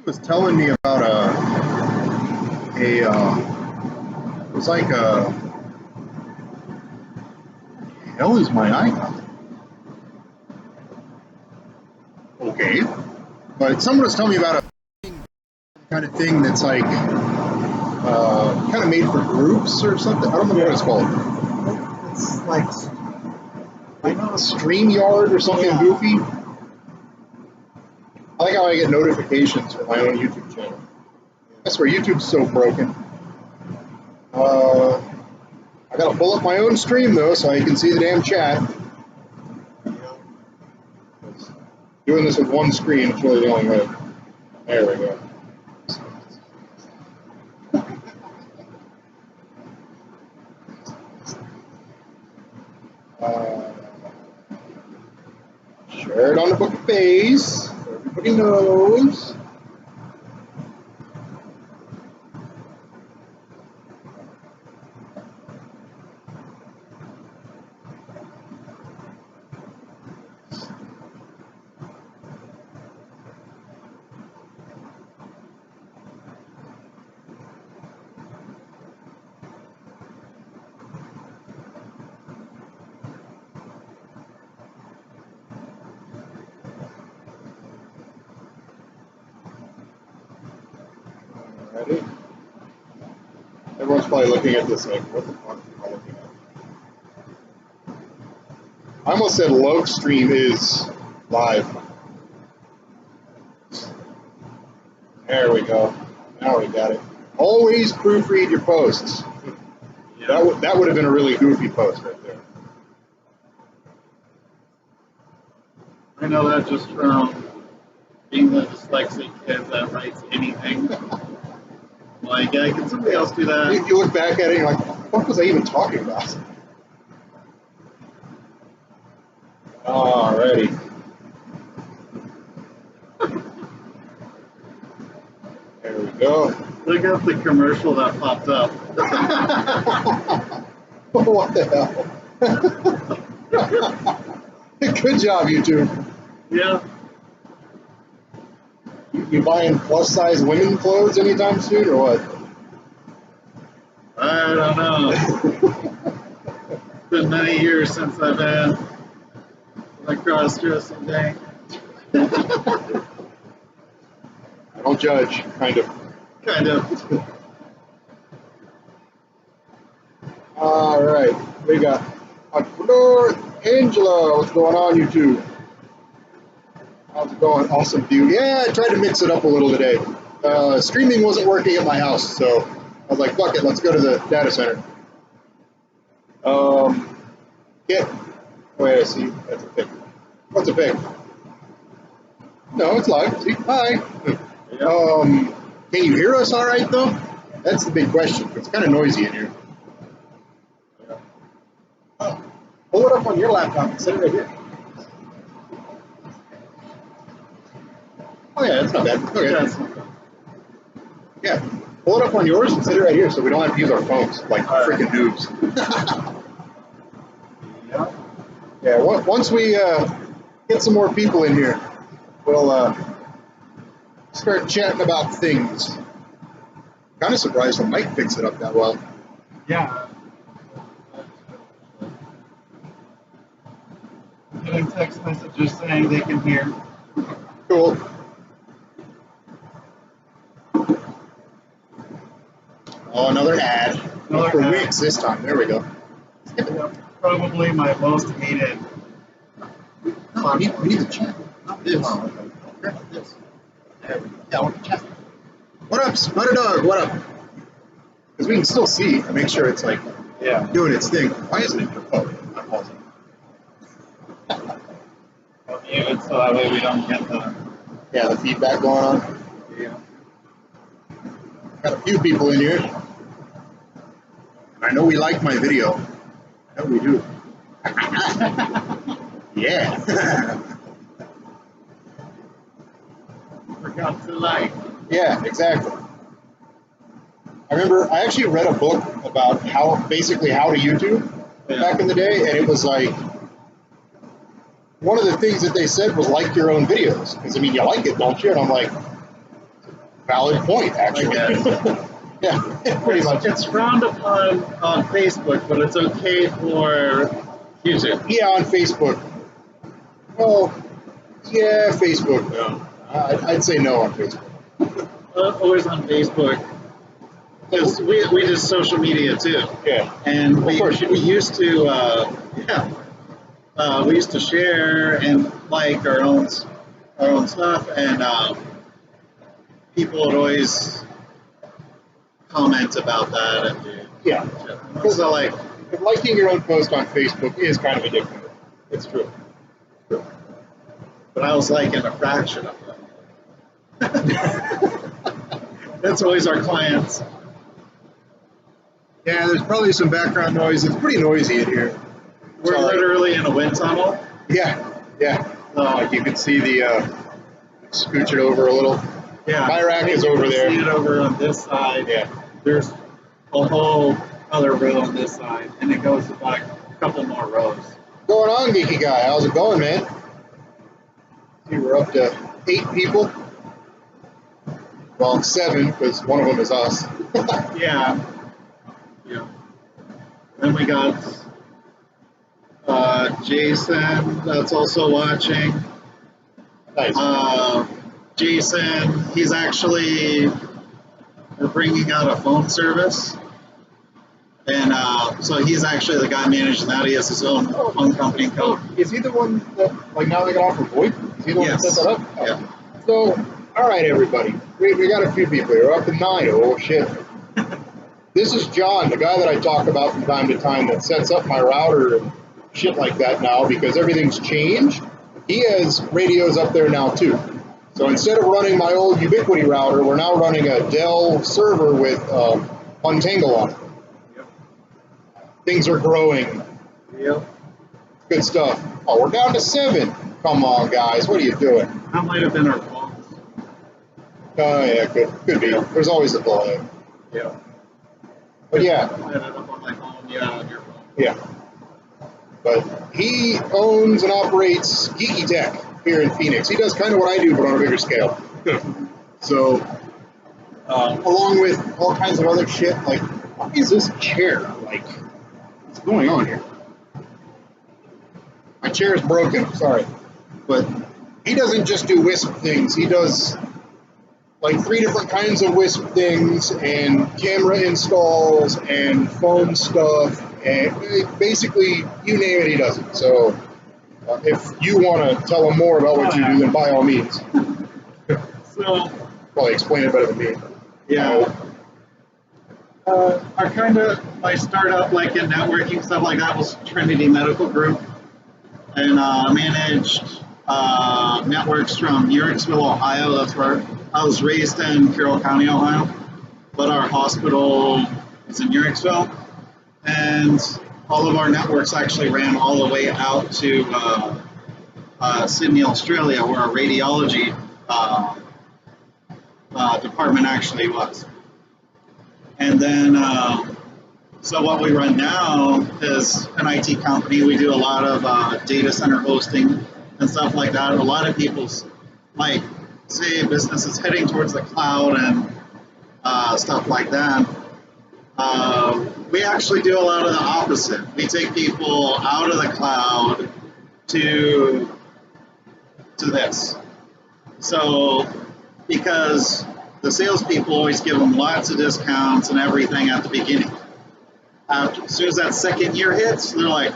Was telling me about it was like hell is my icon? Okay, but someone was telling me about a kind of thing that's like kind of made for groups or something. I don't remember what it's called. It's like I know StreamYard or something goofy. I like how I get notifications for my own YouTube channel. I swear YouTube's so broken. I gotta pull up my own stream though, so I can see the damn chat. Doing this with one screen is really the only way. There we go. Share it on the book of face, so everybody knows. Ready? Everyone's probably looking at this like, what the fuck am I looking at? I almost said love stream is live. There we go. Now we got it. Always proofread your posts. Yeah. That would have been a really goofy post right there. I know that just from being the dyslexic kid that writes anything. Like, can somebody else do that? You look back at it and you're like, what was I even talking about? Alrighty. There we go. Look at the commercial that popped up. What the hell? Good job, YouTube. Yeah. You buying plus-size women clothes anytime soon, or what? I don't know. It's been many years since I've been a cross-dressing day. I don't judge, kind of. Kind of. All right, we got Entrepreneur Angela. What's going on, YouTube? How's it going? Awesome view. Yeah, I tried to mix it up a little today. Streaming wasn't working at my house, so I was like, fuck it, let's go to the data center. Yeah. Wait, I see. That's a pig. What's a pig? No, it's live. See? Hi. Can you hear us all right, though? That's the big question. It's kind of noisy in here. Pull it up on your laptop and set it right here. Oh, yeah, that's not bad. Okay. Yeah, pull it up on yours and set it right here so we don't have to use our phones like freaking noobs. Yeah, once we get some more people in here, we'll start chatting about things. Kind of surprised the mic picks it up that well. Yeah. Getting text messages saying they can hear. Cool. Oh, another ad. For Wix this time. There we go. Probably my most hated. No, we need the chat. Not this. Oh, okay. This. There we go. Yeah, I want the chat. What up, Sputter Dog? What up? Because we can still see and make sure it's like doing its thing. Why isn't it? Oh, I'm pausing. Mute so that way we don't get the feedback going on. Yeah. Got a few people in here. I know we like my video. I know we do. Yeah. Forgot to like. Yeah, exactly. I remember I actually read a book about how to YouTube back in the day, and it was like one of the things that they said was like your own videos. Because I mean, you like it, don't you? And I'm like, Valid point, actually. Yeah, pretty much. It's frowned upon on Facebook, but it's okay for YouTube. Yeah, on Facebook. Well, yeah, Facebook. No, I'd say no on Facebook. Always on Facebook. Because we do social media too. Yeah, And of course you do. we used to we used to share and like our own stuff, and people would always comment about that. And Yeah, so like, liking your own post on Facebook is kind of addictive. It's true. but I was liking a fraction of them. That's always our clients. Yeah, there's probably some background noise. It's pretty noisy in here. We're literally in a wind tunnel. Yeah. Like you can see the scooch it over a little. Yeah. My rack is over there. See it over on this side. Yeah. There's a whole other row on this side, and it goes like a couple more rows. What's going on, geeky guy? How's it going, man? See, we're up to 8 people. Well, 7, because one of them is us. Yeah. Then we got Jason that's also watching. Nice. Jason, he's actually, we're bringing out a phone service. And so he's actually the guy managing that. He has his own phone company. Is he the one that, like, now they got offer VoIP? Is he the one that set that up? Yeah. So, all right, everybody. We got a few people here. We're up to 9. Oh, shit. This is John, the guy that I talk about from time to time that sets up my router and shit like that now because everything's changed. He has radios up there now, too. So instead of running my old Ubiquiti router, we're now running a Dell server with Untangle on it. Yep. Things are growing. Yep. Good stuff. Oh, we're down to 7. Come on, guys. What are you doing? That might have been our phones. Oh, yeah, could be. There's always a delay. Yeah. But yeah. I had it up on my phone. Yeah, on your phone. Yeah. But he owns and operates Geeky Tech here in Phoenix. He does kind of what I do, but on a bigger scale. So, along with all kinds of other shit, like, what is this chair? Like, what's going on here? My chair is broken, sorry. But he doesn't just do WISP things. He does, like, 3 different kinds of WISP things, and camera installs, and phone stuff, and basically, you name it, he does it. So, if you want to tell him more about what you do, then by all means. So, Probably explain it better than me. yeah. I kind of, my startup, like in networking, stuff like that, was Trinity Medical Group. And managed networks from Uricksville, Ohio. That's where I was raised in Carroll County, Ohio. But our hospital is in Uricksville. And all of our networks actually ran all the way out to Sydney, Australia, where our radiology department actually was. And then, so what we run now is an IT company. We do a lot of data center hosting and stuff like that. A lot of people's, like, say business is heading towards the cloud and stuff like that. We actually do a lot of the opposite. We take people out of the cloud to this. So, because the salespeople always give them lots of discounts and everything at the beginning. As soon as that second year hits, they're like,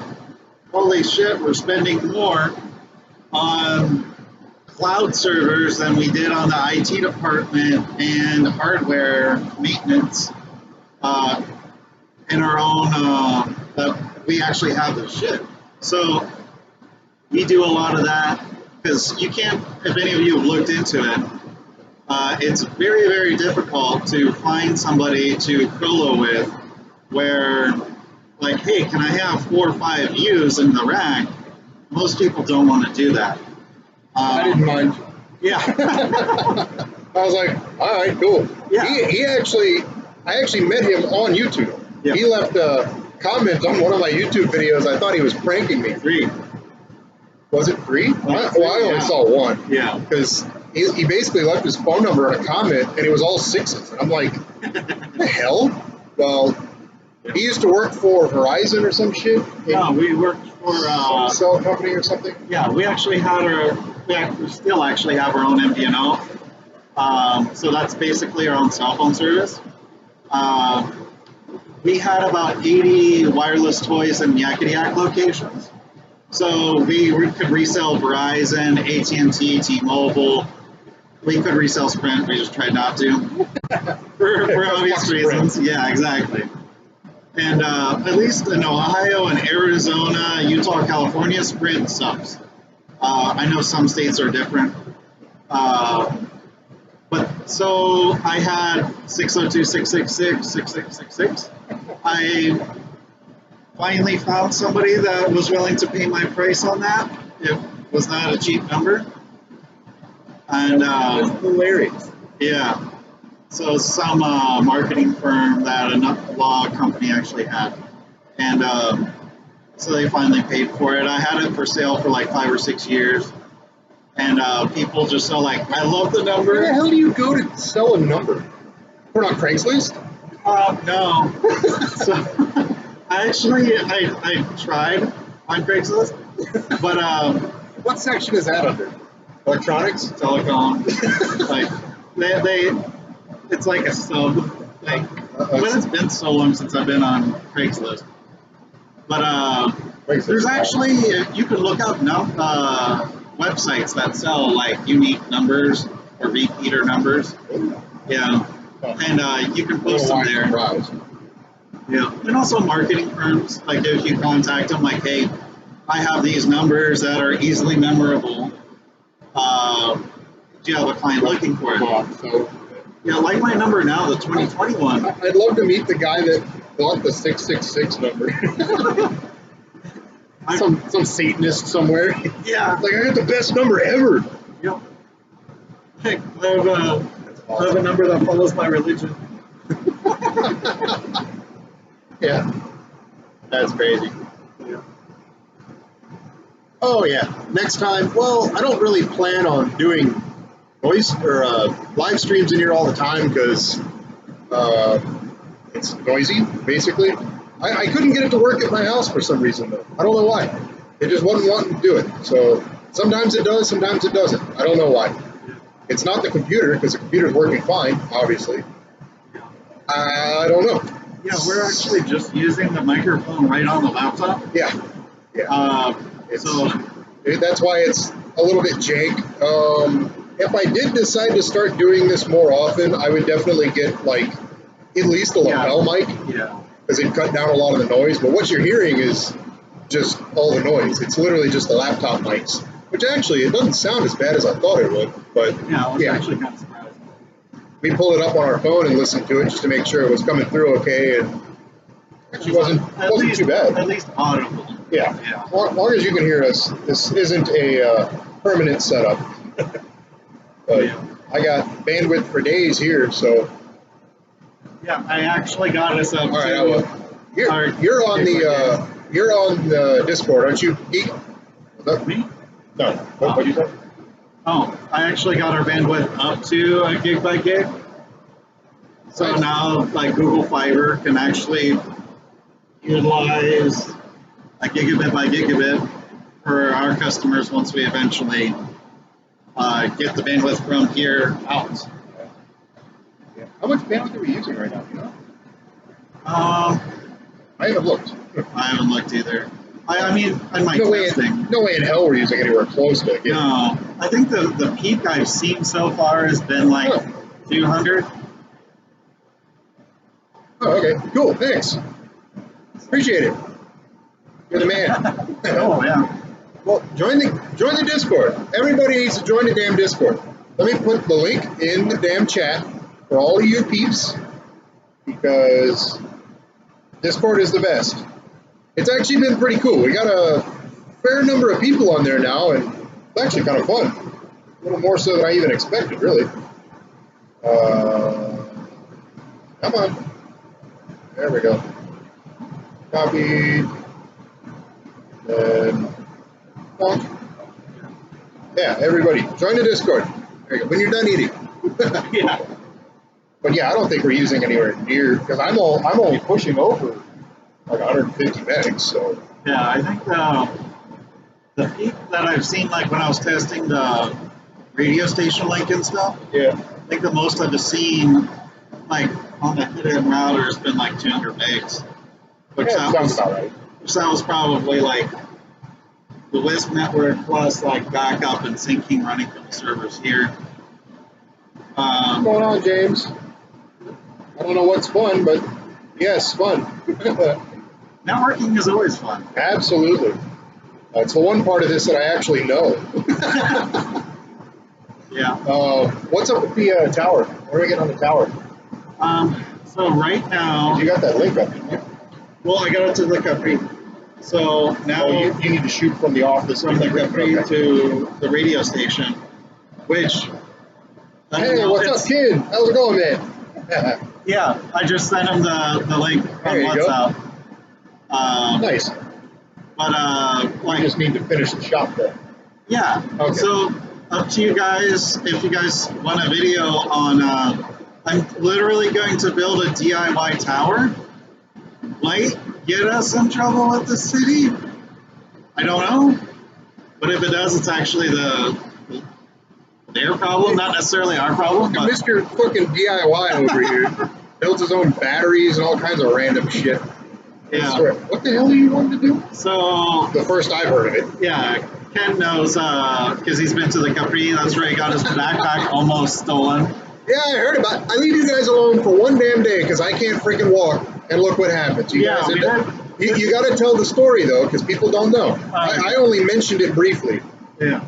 holy shit, we're spending more on cloud servers than we did on the IT department and hardware maintenance in our own, that we actually have this shit. So we do a lot of that because you can't, if any of you have looked into it, it's very, very difficult to find somebody to colo with where, like, hey, can I have 4 or 5 views in the rack? Most people don't want to do that. I didn't mind. Yeah. I was like, all right, cool. Yeah. I actually met him on YouTube. Yeah. He left a comment on one of my YouTube videos. I thought he was pranking me. Free. Was it free? Well, I only saw one. Yeah. Because he basically left his phone number in a comment, and it was all sixes. And I'm like, what the hell? Well, he used to work for Verizon or some shit. No, we worked for Some cell company or something. yeah. We actually had we still actually have our own MVNO. So that's basically our own cell phone service. We had about 80 wireless toys in Yakety Yak locations. So we could resell Verizon, AT&T, T-Mobile. We could resell Sprint. We just tried not to for obvious reasons. Yeah, exactly. And at least in Ohio and Arizona, Utah, California, Sprint sucks. I know some states are different. But so I had 602-666-6666. I finally found somebody that was willing to pay my price on that. It was not a cheap number. And That's hilarious. yeah, so some marketing firm that a law company actually had. And so they finally paid for it. I had it for sale for like 5 or 6 years. And people just saw like, I love the number. Where the hell do you go to sell a number? Put on Craigslist? No. So I tried on Craigslist, but What section is that under? Electronics? telecom, like they it's like a sub. Like, but it's been so long since I've been on Craigslist. But there's actually you can look up websites that sell like unique numbers or repeater numbers. Yeah, and you can post them there. Yeah, and also marketing firms. Like if you contact them, like, hey, I have these numbers that are easily memorable. Do you have a client looking for it? So, Yeah, like my number now, the 2021. I'd love to meet the guy that bought the 666 number. some Satanist somewhere. Yeah. Like, I got the best number ever. Yep. Heck, I have a number that follows my religion. Yeah. That's crazy. Yeah. Oh, yeah. Next time, well, I don't really plan on doing voice or live streams in here all the time because it's noisy, basically. I couldn't get it to work at my house for some reason, though. I don't know why. It just wasn't wanting to do it. So sometimes it does, sometimes it doesn't. I don't know why. It's not the computer, because the computer's working fine, obviously. I don't know. Yeah, we're actually just using the microphone right on the laptop. Yeah. Yeah. So That's why it's a little bit jank. If I did decide to start doing this more often, I would definitely get, like, at least a lapel mic. Yeah. Because it cut down a lot of the noise. But what you're hearing is just all the noise. It's literally just the laptop mics. Which actually, it doesn't sound as bad as I thought it would. But yeah, I was actually kind of surprised. We pulled it up on our phone and listened to it just to make sure it was coming through okay. And actually wasn't too bad. At least audible. Yeah. As long as you can hear us, this isn't a permanent setup. But I got bandwidth for days here, so. Yeah, I actually got us up. All right, you're on the Discord, aren't you, Geek? Me? No. What did you say? Oh, I actually got our bandwidth up to a gig by gig. So nice. Now, like Google Fiber can actually utilize a gigabit by gigabit for our customers once we eventually get the bandwidth from here out. Yeah. How much bandwidth are we using right now? You know? I haven't looked. I haven't looked either. I mean, I might no way in hell we're using anywhere close to it. No, I think the peak I've seen so far has been like 200. Oh, okay. Cool. Thanks. Appreciate it. You're the man. Oh, yeah. Well, join the Discord. Everybody needs to join the damn Discord. Let me put the link in the damn chat for all of you peeps, because Discord is the best. It's actually been pretty cool. We got a fair number of people on there now, and it's actually kind of fun. A little more so than I even expected, really. Come on. There we go. Copy. And yeah, everybody, join the Discord. There you go. When you're done eating. Yeah. But yeah, I don't think we're using anywhere near, because I'm only pushing over like 150 megs. So Yeah, I think the peak that I've seen, like when I was testing the radio station link and stuff, yeah, I think the most I've seen, like on the hidden router, has been like 200 megs. Which yeah, sounds about right. Which that was probably like the WISP network plus like backup and syncing running from the servers here. What's going on, James? I don't know what's fun, but yes, fun. Networking is always fun. Absolutely. That's the one part of this that I actually know. Yeah. What's up with the tower? Where do we get on the tower? So right now, You got that link up, didn't you? well, I got it to the Capri. So now you need to shoot from the office. From the Capri to the radio station, which. Hey, what's up, kid? How's it going, man? Yeah, I just sent him the link on WhatsApp. Nice. But we just need to finish the shop then. Yeah. Okay. So up to you guys. If you guys want a video on, I'm literally going to build a DIY tower. Might get us in trouble with the city. I don't know. But if it does, it's actually their problem, not necessarily our problem. But Mr. fucking DIY over here builds his own batteries and all kinds of random shit. Yeah. What the hell do you want to do? So the first I've heard of it. Yeah, Ken knows because he's been to the Capri. That's where he got his backpack almost stolen. Yeah, I heard about it. I leave you guys alone for one damn day because I can't freaking walk. And look what happens. You guys you got to tell the story though, because people don't know. I only mentioned it briefly. Yeah.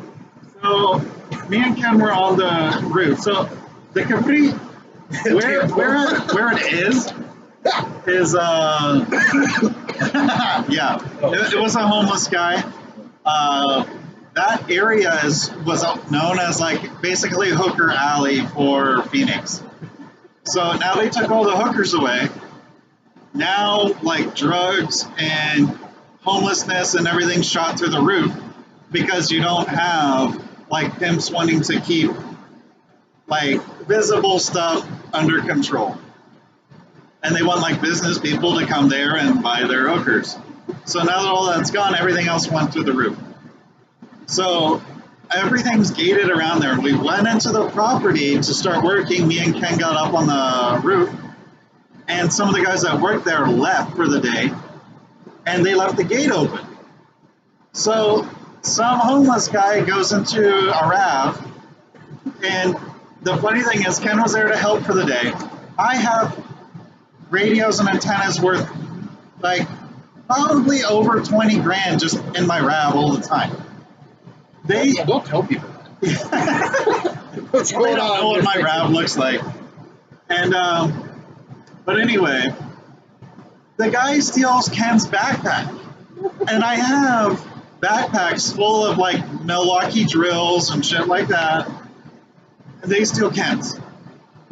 So me and Ken were on the roof. So the Capri, where it is yeah. It was a homeless guy. That area was known as like basically hooker alley for Phoenix. So now they took all the hookers away. Now like drugs and homelessness and everything shot through the roof because you don't have like pimps wanting to keep like visible stuff under control. And they want like business people to come there and buy their hookers. So now that all that's gone, everything else went through the roof. So everything's gated around there. We went into the property to start working. Me and Ken got up on the roof, and some of the guys that worked there left for the day, and they left the gate open. So some homeless guy goes into a RAV, and the funny thing is Ken was there to help for the day. I have radios and antennas worth like probably over 20 grand just in my RAV all the time. Don't tell people that. What's going on? They don't know what my RAV looks like. And but anyway, the guy steals Ken's backpack, and I have backpacks full of like Milwaukee drills and shit like that, and they steal Ken's,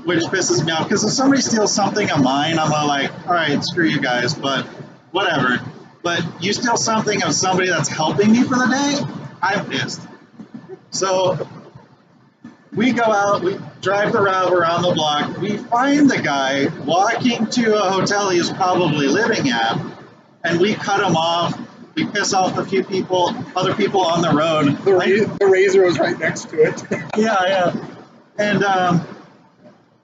which pisses me off because if somebody steals something of mine, I'm like, all right, screw you guys, but whatever. But you steal something of somebody that's helping me for the day, I'm pissed. So we go out, we drive the RAV around the block, we find the guy walking to a hotel he's probably living at, and we cut him off. We piss off a few people, other people on the road. The razor was right next to it. Yeah. And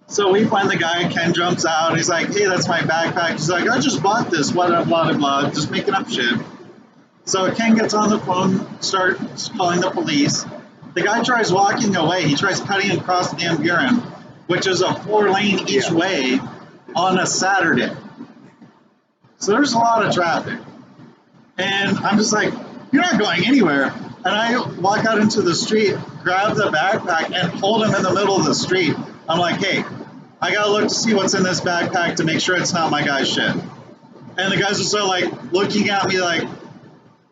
so we find the guy, Ken jumps out, he's like, hey, that's my backpack. He's like, I just bought this, blah, blah, blah, just making up shit. So Ken gets on the phone, starts calling the police. The guy tries walking away. He tries cutting across Van Buren, which is a 4-lane each way on a Saturday. So there's a lot of traffic. And I'm just like, you're not going anywhere. And I walk out into the street, grab the backpack, and hold him in the middle of the street. I'm like, hey, I gotta look to see what's in this backpack to make sure it's not my guy's shit. And the guys are so like looking at me like,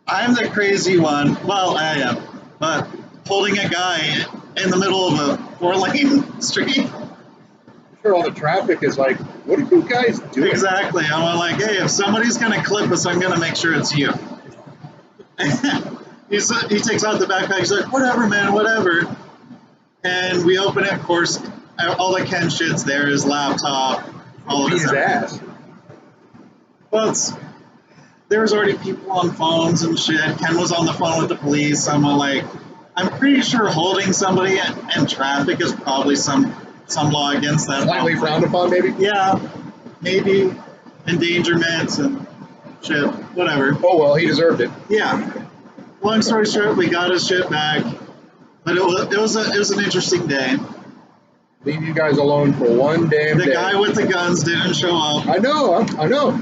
I'm the crazy one. Well, I am. But holding a guy in the middle of a 4-lane street. I'm sure all the traffic is like, what are you guys doing? Exactly. I'm like, hey, if somebody's going to clip us, I'm going to make sure it's you. He takes out the backpack. He's like, whatever, man, whatever. And we open it, of course, all that Ken shit's there, his laptop, all of Beat his his ass. Well, there's already people on phones and shit. Ken was on the phone with the police. I'm pretty sure holding somebody in traffic is probably some law against that. Slightly frowned upon, maybe? Yeah, maybe endangerments and shit, whatever. Oh, well, he deserved it. Yeah. Long story short, we got his shit back, but it was an interesting day. Leave you guys alone for one damn day. The guy with the guns didn't show up. I know.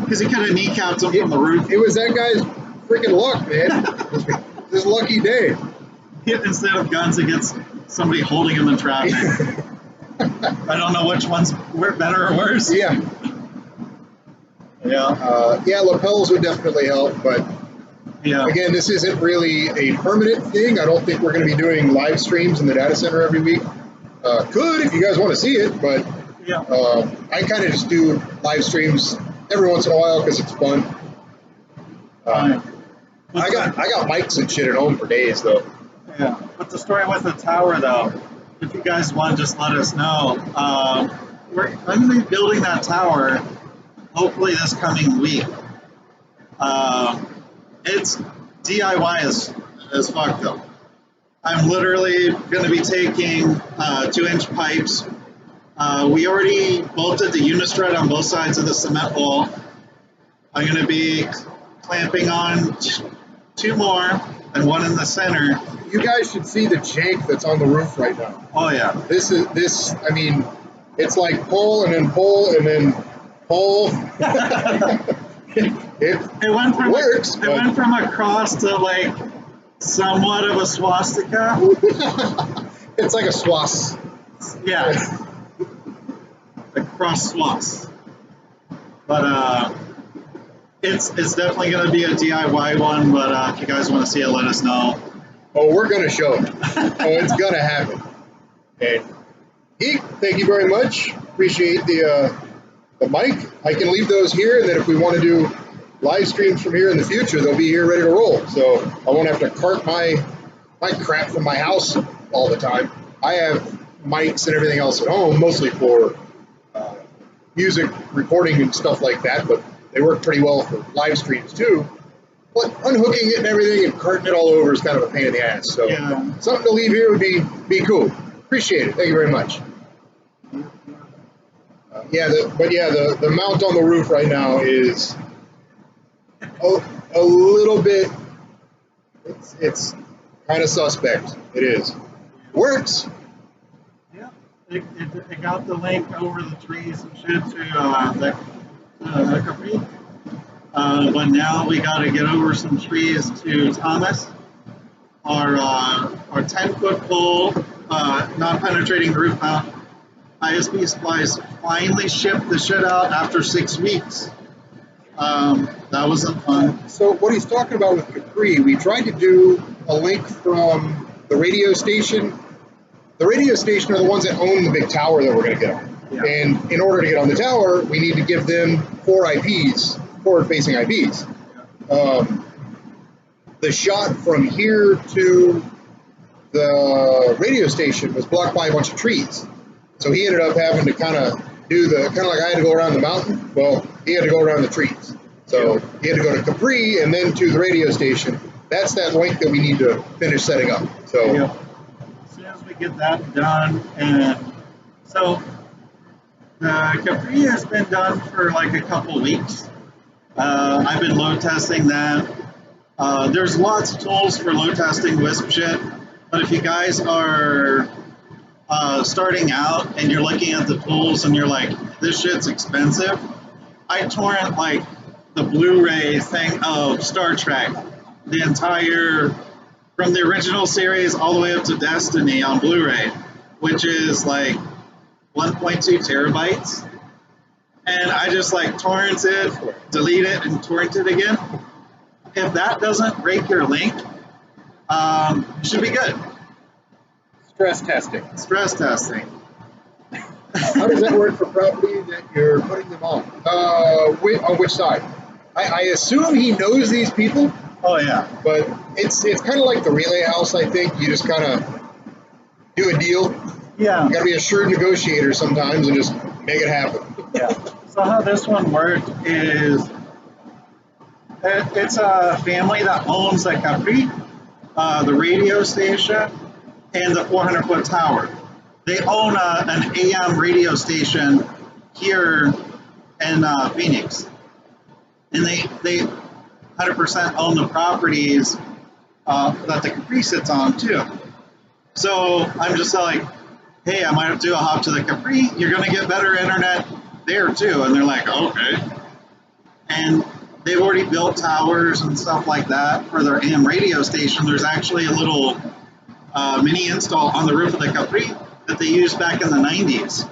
Because he could have kneecapped him from the roof. It was that guy's freaking luck, man. His lucky day. Instead of guns, he gets somebody holding him in traffic. I don't know which one's better or worse. Yeah. Yeah, lapels would definitely help, but yeah. Again, this isn't really a permanent thing. I don't think we're going to be doing live streams in the data center every week. Could if you guys want to see it, but yeah. I kind of just do live streams every once in a while because it's fun. I got mics and shit at home for days though. Yeah. What's the story with the tower though? If you guys want, just let us know. I'm going to be building that tower hopefully this coming week. It's DIY as fuck though. I'm literally going to be taking 2-inch pipes. We already bolted the unistrut on both sides of the cement wall. I'm going to be clamping on 2 more and 1 in the center. You guys should see the jank that's on the roof right now. Oh yeah. I mean, it's like pull and then pull and then pull. it went from works. It went from a cross to like somewhat of a swastika. It's like a swass. Yeah. A cross swass. But it's definitely going to be a DIY one. But if you guys want to see it, let us know. Oh, we're going to show it. It's going to happen. And Geek, thank you very much. Appreciate the mic. I can leave those here, and then if we want to do live streams from here in the future, they'll be here ready to roll. So I won't have to cart my crap from my house all the time. I have mics and everything else at home, mostly for music recording and stuff like that, but they work pretty well for live streams too. But unhooking it and everything and carting it all over is kind of a pain in the ass. So yeah. Something to leave here would be cool. Appreciate it. Thank you very much. The mount on the roof right now is a little bit. It's kind of suspect. It is. Works. Yeah, it got the link over the trees and shit to the Capri. But now we got to get over some trees to Thomas. Our 10-foot pole, non-penetrating roof mount. ISP Supplies finally shipped the shit out after 6 weeks. That wasn't fun. So what he's talking about with Capri, we tried to do a link from the radio station. The radio station are the ones that own the big tower that we're going to get on. Yeah. And in order to get on the tower, we need to give them 4 IPs, forward-facing IPs. The shot from here to the radio station was blocked by a bunch of trees. So he ended up having to kind of like I had to go around the mountain. Well, he had to go around the trees. So he had to go to Capri and then to the radio station. That's that link that we need to finish setting up. So yeah. As soon as we get that done, and so Capri has been done for like a couple weeks. I've been load testing that. There's lots of tools for load testing WISP shit, but if you guys are starting out and you're looking at the tools and you're like, this shit's expensive, I torrent like the Blu-ray thing of Star Trek, the entire, from the original series all the way up to Destiny on Blu-ray, which is like 1.2 terabytes. And I just like torrent it, delete it, and torrent it again. If that doesn't break your link, you should be good. Stress testing. How does that work for property that you're putting them on? On which side? I assume he knows these people. Oh yeah. But it's kind of like the relay house. I think you just kind of do a deal. Yeah. You got to be a shrewd negotiator sometimes and just make it happen. Yeah. So how this one worked is it's a family that owns the Capri, the radio station, and the 400-foot tower. They own an AM radio station here in Phoenix, and they 100% own the properties that the Capri sits on too. So I'm just like, hey, I might have to hop to the Capri. You're going to get better internet there too. And they're like, okay. And they've already built towers and stuff like that for their AM radio station. There's actually a little mini install on the roof of the Capri that they used back in the 90s.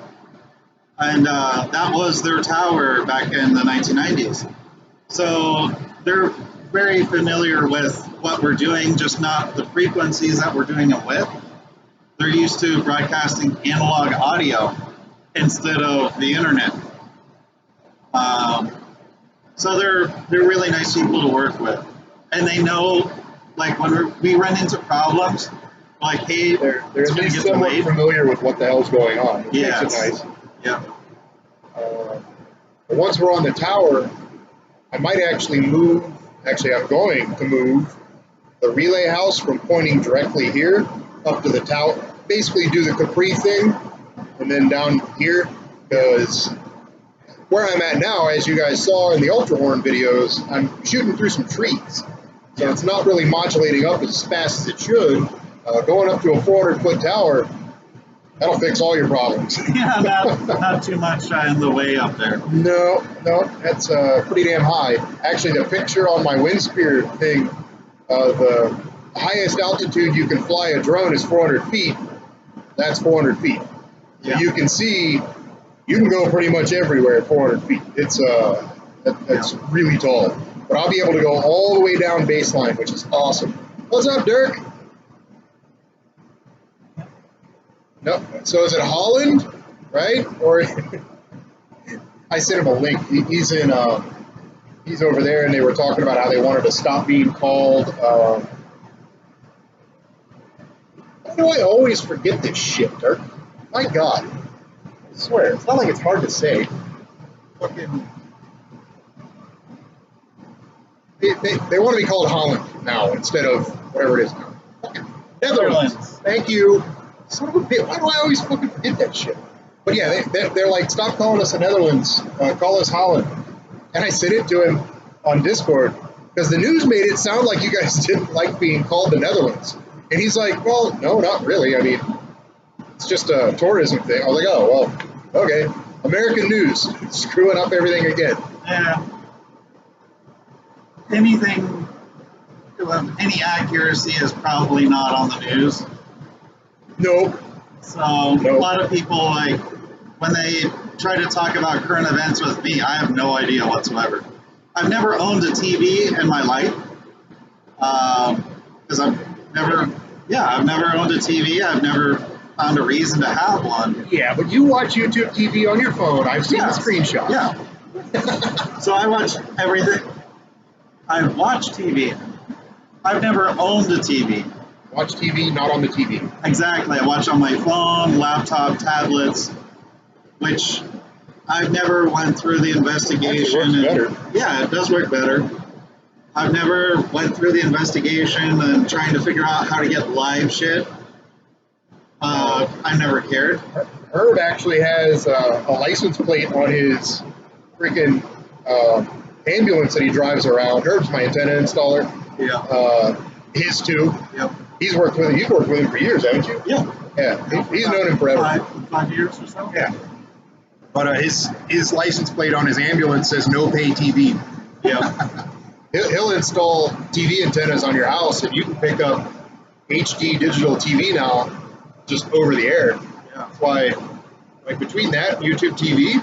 And that was their tower back in the 1990s. So they're very familiar with what we're doing, just not the frequencies that we're doing it with. They're used to broadcasting analog audio instead of the internet. So they're really nice people to work with, and they know, like when we run into problems, like hey, They're it's at going to least get somewhat delayed. familiar with what the hell's going on. It Yes. makes it nice. Yeah. But once we're on the tower, I might actually move. Actually, I'm going to move the relay house from pointing directly here up to the tower. Basically, do the Capri thing, and then down here, because where I'm at now, as you guys saw in the Ultra Horn videos, I'm shooting through some trees. So it's not really modulating up as fast as it should. Going up to a 400-foot tower, that'll fix all your problems. Yeah, not too much in the way up there. No, that's pretty damn high. Actually, the picture on my WindSpear thing, the highest altitude you can fly a drone is 400 feet. That's 400 feet. So Yeah. you can see, you can go pretty much everywhere at 400 feet. It's that's really tall. But I'll be able to go all the way down baseline, which is awesome. What's up, Dirk? No, so is it Holland, right? Or I sent him a link. He's in. He's over there, and they were talking about how they wanted to stop being called. Why do I always forget this shit, Dirk? My God, I swear, it's not like it's hard to say. Fucking. They want to be called Holland now instead of whatever it is now. Fucking Netherlands. Thank you. Son of a bitch. Why do I always fucking forget that shit? But yeah, they're like, stop calling us the Netherlands. Call us Holland. And I sent it to him on Discord because the news made it sound like you guys didn't like being called the Netherlands. And he's like, well, no, not really. I mean, it's just a tourism thing. I was like, oh, well, okay. American news. Screwing up everything again. Yeah. Anything of any accuracy is probably not on the news. Nope. So a lot of people, like, when they try to talk about current events with me, I have no idea whatsoever. I've never owned a TV in my life because I've never owned a TV. I've never found a reason to have one. Yeah, but you watch YouTube TV on your phone. I've seen the screenshots. Yeah. So I watch everything. I watch TV. I've never owned a TV. Watch TV, not on the TV. Exactly. I watch on my phone, laptop, tablets, which I've never went through the investigation. Actually works better. Yeah, it does work better. I've never went through the investigation and trying to figure out how to get live shit. I never cared. Herb actually has a license plate on his freaking ambulance that he drives around. Herb's my antenna installer. Yeah. His too. Yep. You've worked with him for years, haven't you? Yeah. Yeah. He's known him forever. 5 years or so. Yeah. But his license plate on his ambulance says no pay TV. Yeah. He'll install TV antennas on your house, and you can pick up HD digital TV now just over the air. Yeah. That's why, like, between that and YouTube TV,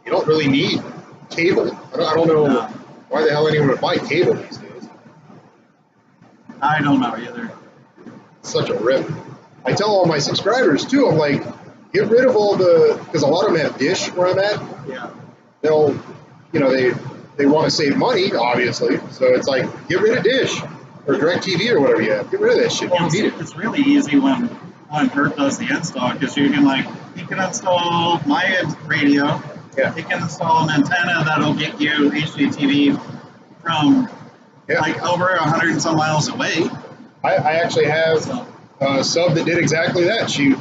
you don't really need cable. I don't know why the hell anyone would buy cable these days. I don't know either. It's such a rip. I tell all my subscribers too, I'm like, get rid of all because a lot of them have Dish where I'm at. Yeah. They'll, they want to save money, obviously. So it's like, get rid of Dish or DirecTV or whatever you have. Get rid of that shit. You don't need it. It's really easy when when Herb does the install, because you can he can install my radio. Yeah. He can install an antenna that'll get you HDTV from over 100 and some miles away. I actually have a sub that did exactly that. She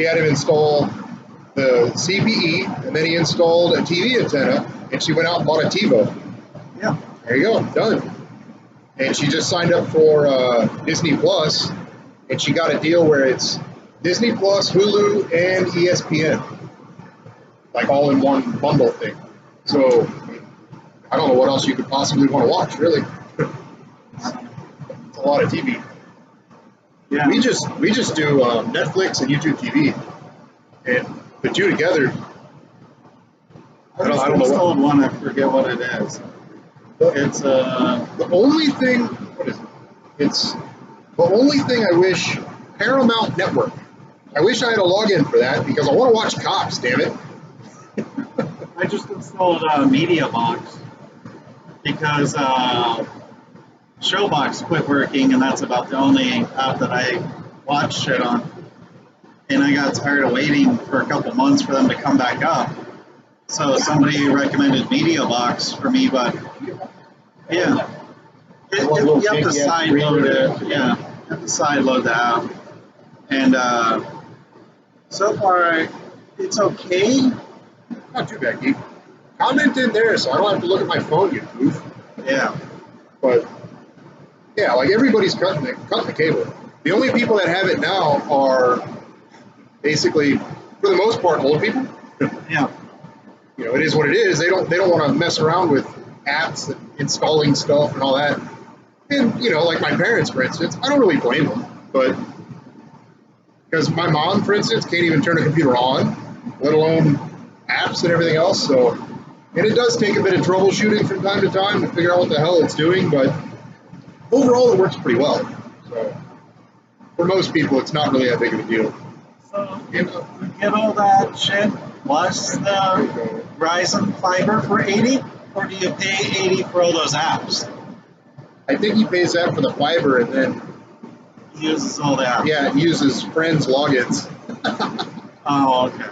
had him install the CPE, and then he installed a TV antenna, and she went out and bought a TiVo. Yeah. There you go, done. And she just signed up for Disney Plus, and she got a deal where it's Disney Plus, Hulu, and ESPN, like all in one bundle thing. So I don't know what else you could possibly want to watch, really. It's a lot of TV. Yeah. We just do Netflix and YouTube TV, and the two together. I don't know. Installed one. I forget what it is. It's the only thing. What is it? It's the only thing I wish Paramount Network. I wish I had a login for that because I want to watch Cops. Damn it! I just installed Media Box because Showbox quit working, and that's about the only app that I watch shit on. And I got tired of waiting for a couple months for them to come back up. So somebody recommended Media Box for me, but yeah. You have to side load it. Yeah, you have to side load the app. And so far, it's okay. Not too bad, Keith. Comment in there so I don't have to look at my phone, you goof. Yeah. But yeah, like everybody's cutting the cable. The only people that have it now are basically, for the most part, old people. Yeah. You know, it is what it is. They don't want to mess around with apps and installing stuff and all that. And you know, like my parents, for instance, I don't really blame them, but because my mom, for instance, can't even turn a computer on, let alone apps and everything else. So, and it does take a bit of troubleshooting from time to time to figure out what the hell it's doing, but overall it works pretty well. So for most people, it's not really that big of a deal. So you get all that shit plus the Verizon fiber for 80, or do you pay 80 for all those apps? I think he pays that for the fiber, and then he uses all the apps. Yeah, he uses friends' logins. Oh, okay.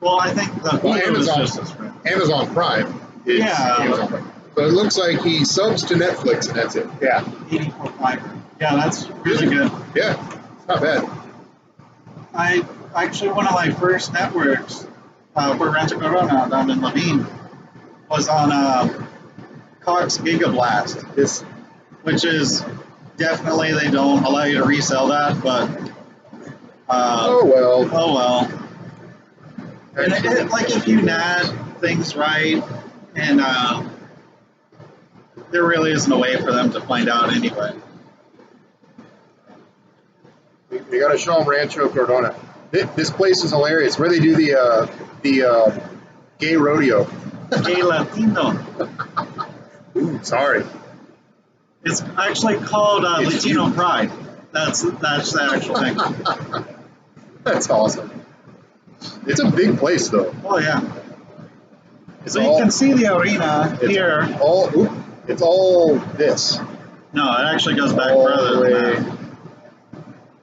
Well, I think the Hulu is just his friend. Amazon Prime. Is Amazon Prime. So it looks like he subs to Netflix, and that's it. Yeah. 84 fiber. Yeah, that's really good. Yeah, it's not bad. I actually, one of my first networks for Rancho Corona down in Levine was on Cox Gigablast, which is definitely, they don't allow you to resell that, but oh well. And like if you NAT things right, and there really isn't a way for them to find out anyway. You got to show them Rancho Cordona. This place is hilarious. Where they do the gay rodeo. Gay Latino. Ooh, sorry. It's actually called Latino Pride. That's the actual thing. That's awesome. It's a big place, though. Oh yeah. So you can see the arena here. It's all this. No, it actually goes back further than that.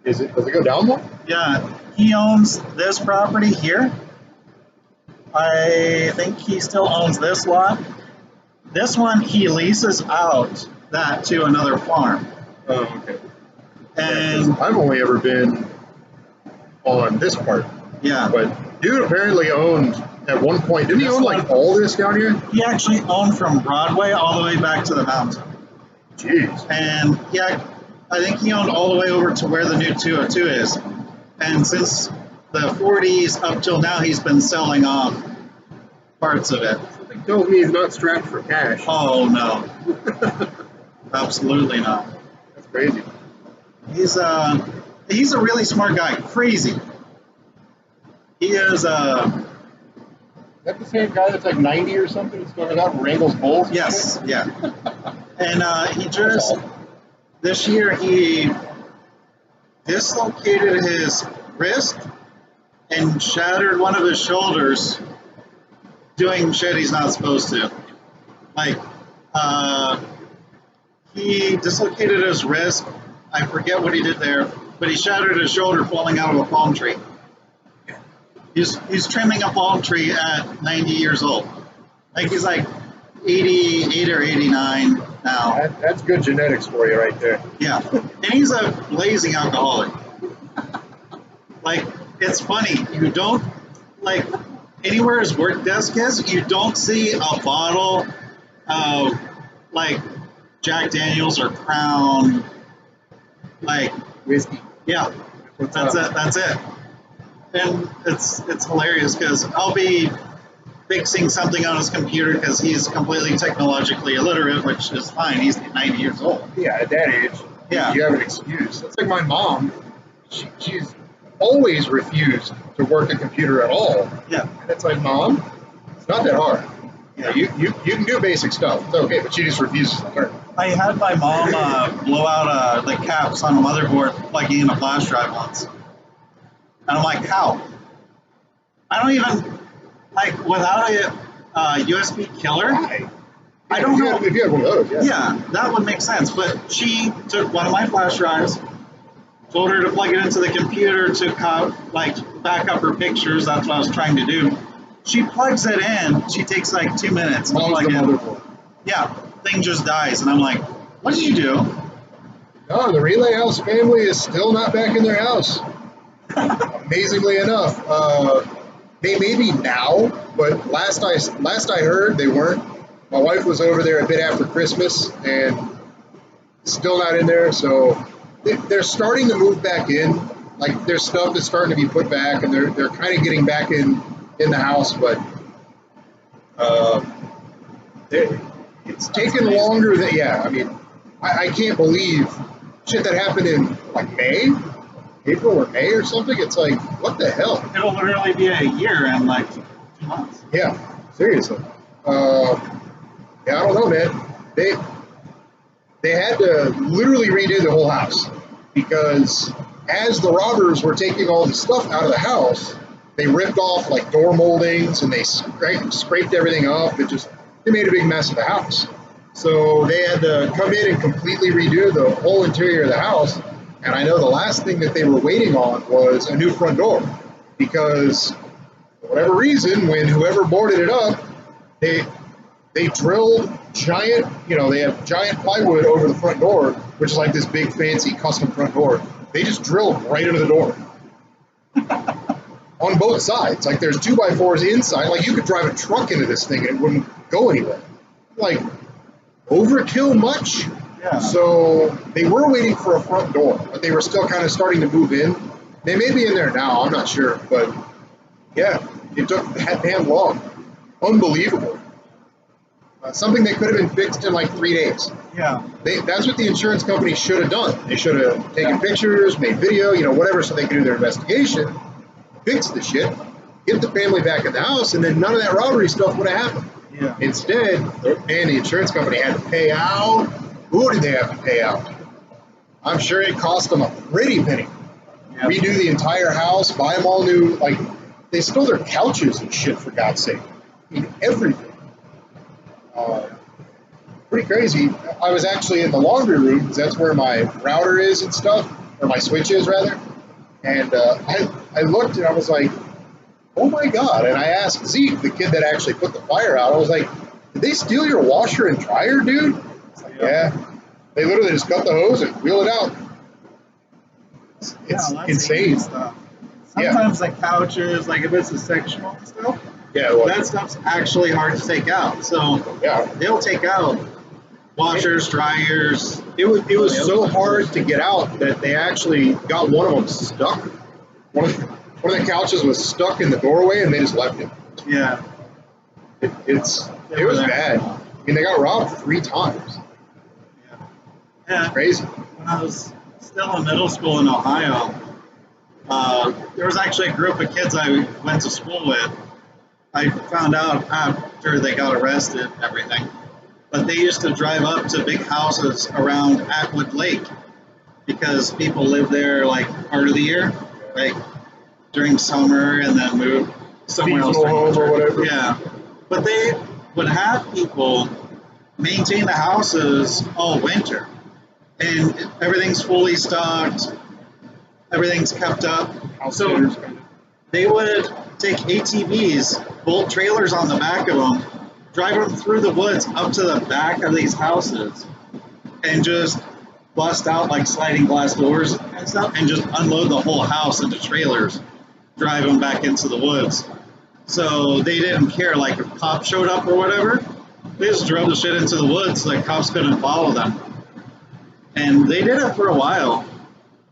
Does it go down more? Yeah, he owns this property here. I think he still owns this lot. This one he leases out that to another farm. Oh, okay. And I've only ever been on this part. Yeah. But dude apparently owned at one point. Didn't he own like all this down here? He actually owned from Broadway all the way back to the mountain. Jeez. And yeah, I think he owned all the way over to where the new 202 is. And since the 40s up till now, he's been selling off parts of it. Something tells me he's not strapped for cash. Oh, no. Absolutely not. That's crazy. He's a really smart guy. Crazy. He is that the same guy that's like 90 or something? He's going out and wrangles bulls? Yes, yeah. And he just, this year, he dislocated his wrist and shattered one of his shoulders doing shit he's not supposed to. Like, he dislocated his wrist. I forget what he did there. but he shattered his shoulder falling out of a palm tree. He's trimming a palm tree at 90 years old. Like he's like 88 or 89 now. That's good genetics for you right there. Yeah, and he's a blazing alcoholic. Like, it's funny, you don't, like, anywhere his work desk is, you don't see a bottle of, like, Jack Daniels or Crown, like, Whiskey. yeah, that's it. And it's hilarious because I'll be fixing something on his computer because he's completely technologically illiterate, which is fine. He's 90 years old. Yeah, at that age, Yeah. you have an excuse. It's like my mom. She's always refused to work a computer at all. Yeah. And it's like, Mom, it's not that hard. Yeah. You can do basic stuff. It's okay, but she just refuses to learn. I had my mom blow out the caps on a motherboard plugging in a flash drive once. And I'm like, how? I don't even, like, without a USB killer, Why? I don't know. If you had one of those, yeah. Yeah, that would make sense. But she took one of my flash drives, told her to plug it into the computer to back up her pictures. That's what I was trying to do. She plugs it in. She takes like 2 minutes to plug in. Yeah, thing just dies. And I'm like, what did you do? No, the Relay House family is still not back in their house. Amazingly enough, they may be now, but last I heard, they weren't. My wife was over there a bit after Christmas, and still not in there. So they're starting to move back in. Like their stuff is starting to be put back, and they're kind of getting back in the house, but it's taken longer than. Yeah, I mean, I can't believe shit that happened in like May. April or May or something. It's like, what the hell? It'll literally be a year in like 2 months. Yeah, seriously. Yeah, I don't know, man. They had to literally redo the whole house because as the robbers were taking all the stuff out of the house, they ripped off like door moldings and they scraped everything up. They made a big mess of the house. So they had to come in and completely redo the whole interior of the house. And I know the last thing that they were waiting on was a new front door because for whatever reason, when whoever boarded it up, they drilled giant, they have giant plywood over the front door, which is like this big fancy custom front door. They just drilled right into the door on both sides. Like there's 2x4s inside. Like you could drive a truck into this thing and it wouldn't go anywhere. Like overkill much? Yeah. So they were waiting for a front door, but they were still kind of starting to move in. They may be in there now, I'm not sure, but yeah, it took that damn long. Unbelievable. Something that could have been fixed in like 3 days. Yeah. That's what the insurance company should have done. They should have taken pictures, made video, whatever, so they could do their investigation, fix the shit, get the family back in the house, and then none of that robbery stuff would have happened. Yeah. Instead, the insurance company had to pay out. Who did they have to pay out? I'm sure it cost them a pretty penny. Yep. Redo the entire house, buy them all new, like, they stole their couches and shit, for God's sake. I mean, everything. Pretty crazy. I was actually in the laundry room, because that's where my router is and stuff, or my switch is, rather. And I looked, and I was like, oh my God. And I asked Zeke, the kid that actually put the fire out, I was like, did they steal your washer and dryer, dude? Yeah, they literally just cut the hose and wheel it out. It's insane. Stuff. Sometimes the couches, like if it's a sectional stuff, that stuff's actually hard to take out. So they'll take out washers, dryers. It was so hard to get out that they actually got one of them stuck. One of the couches was stuck in the doorway and they just left it. Yeah. It was bad. I mean, they got robbed 3 times. Yeah. It's crazy. When I was still in middle school in Ohio, there was actually a group of kids I went to school with. I found out after they got arrested and everything. But they used to drive up to big houses around Atwood Lake because people live there like part of the year, like during summer, and then move somewhere else. Home or whatever. Yeah. But they would have people maintain the houses all winter. And everything's fully stocked. everything's kept up. House So sitters kind of. they would take ATVs, bolt trailers on the back of them, drive them through the woods up to the back of these houses, and just bust out like sliding glass doors and stuff, and just unload the whole house into trailers, drive them back into the woods. So they didn't care, like if cops showed up or whatever, they just drove the shit into the woods, like cops couldn't follow them. And they did it for a while,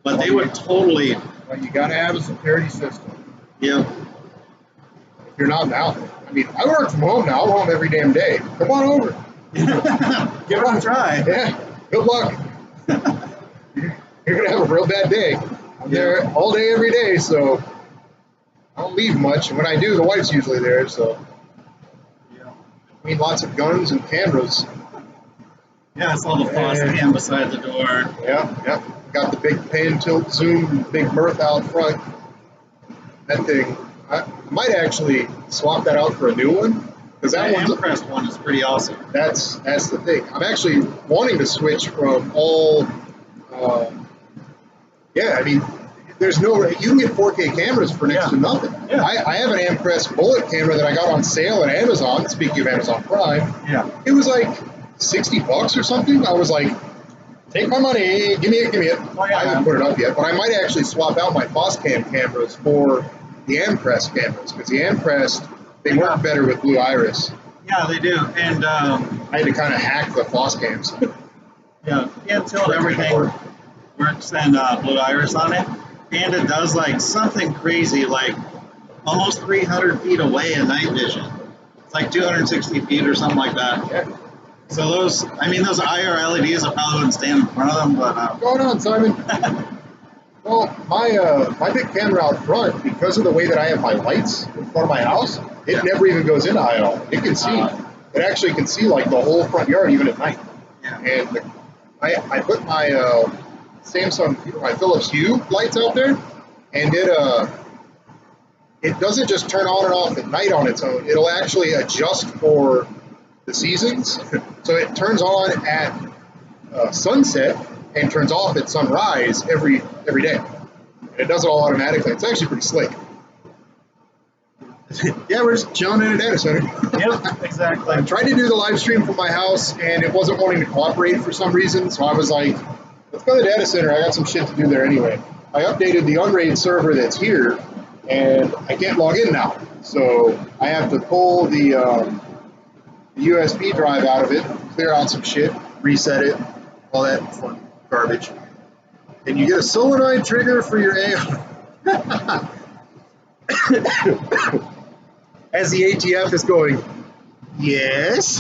but they would totally. Well, you got to have a security system. Yeah. If you're not out, I mean, I work from home now. I'm home every damn day. Come on over. Give it a try. Yeah. Good luck. You're gonna have a real bad day. I'm there all day, every day, so I don't leave much. And when I do, the wife's usually there. So, Yeah. I mean, lots of guns and cameras. Yeah, I saw the Foss cam beside the door. Yeah. Got the big pan, tilt, zoom, big mirth out front. That thing, I might actually swap that out for a new one. Because that one's Ampress one is pretty awesome. That's the thing. I'm actually wanting to switch from all. I mean, there's no. You can get 4K cameras for next to nothing. Yeah. I have an Ampress bullet camera that I got on sale at Amazon. Speaking of Amazon Prime, Yeah. it was like $60 or something. I was like, take my money, give me it. Oh, yeah. I haven't put it up yet, but I might actually swap out my Foscam cameras for the Ampress cameras because the Ampress they work better with Blue Iris. Yeah, they do. And I had to kind of hack the Foscams. yeah, until everything works and Blue Iris on it. And it does like something crazy, like almost 300 feet away in night vision. It's like 260 feet or something like that. Yeah. So those IR LEDs, I probably wouldn't stand in front of them, but What's going on, Simon? Well, my big camera out front, because of the way that I have my lights in front of my house, it never even goes into IR. It can see. It actually can see like the whole front yard even at night. Yeah. And I put my Samsung, my Philips Hue lights out there, and it doesn't just turn on and off at night on its own. It'll actually adjust for the seasons. So it turns on at sunset and turns off at sunrise every day. And it does it all automatically. It's actually pretty slick. Yeah, we're just chilling in a data center. Yep, exactly. I tried to do the live stream from my house, and it wasn't wanting to cooperate for some reason. So I was like, let's go to the data center. I got some shit to do there anyway. I updated the Unraid server that's here, and I can't log in now. So I have to pull the USB drive out of it, clear out some shit, reset it, all that fun garbage. And you get a solenoid trigger for your AR. As the ATF is going, yes.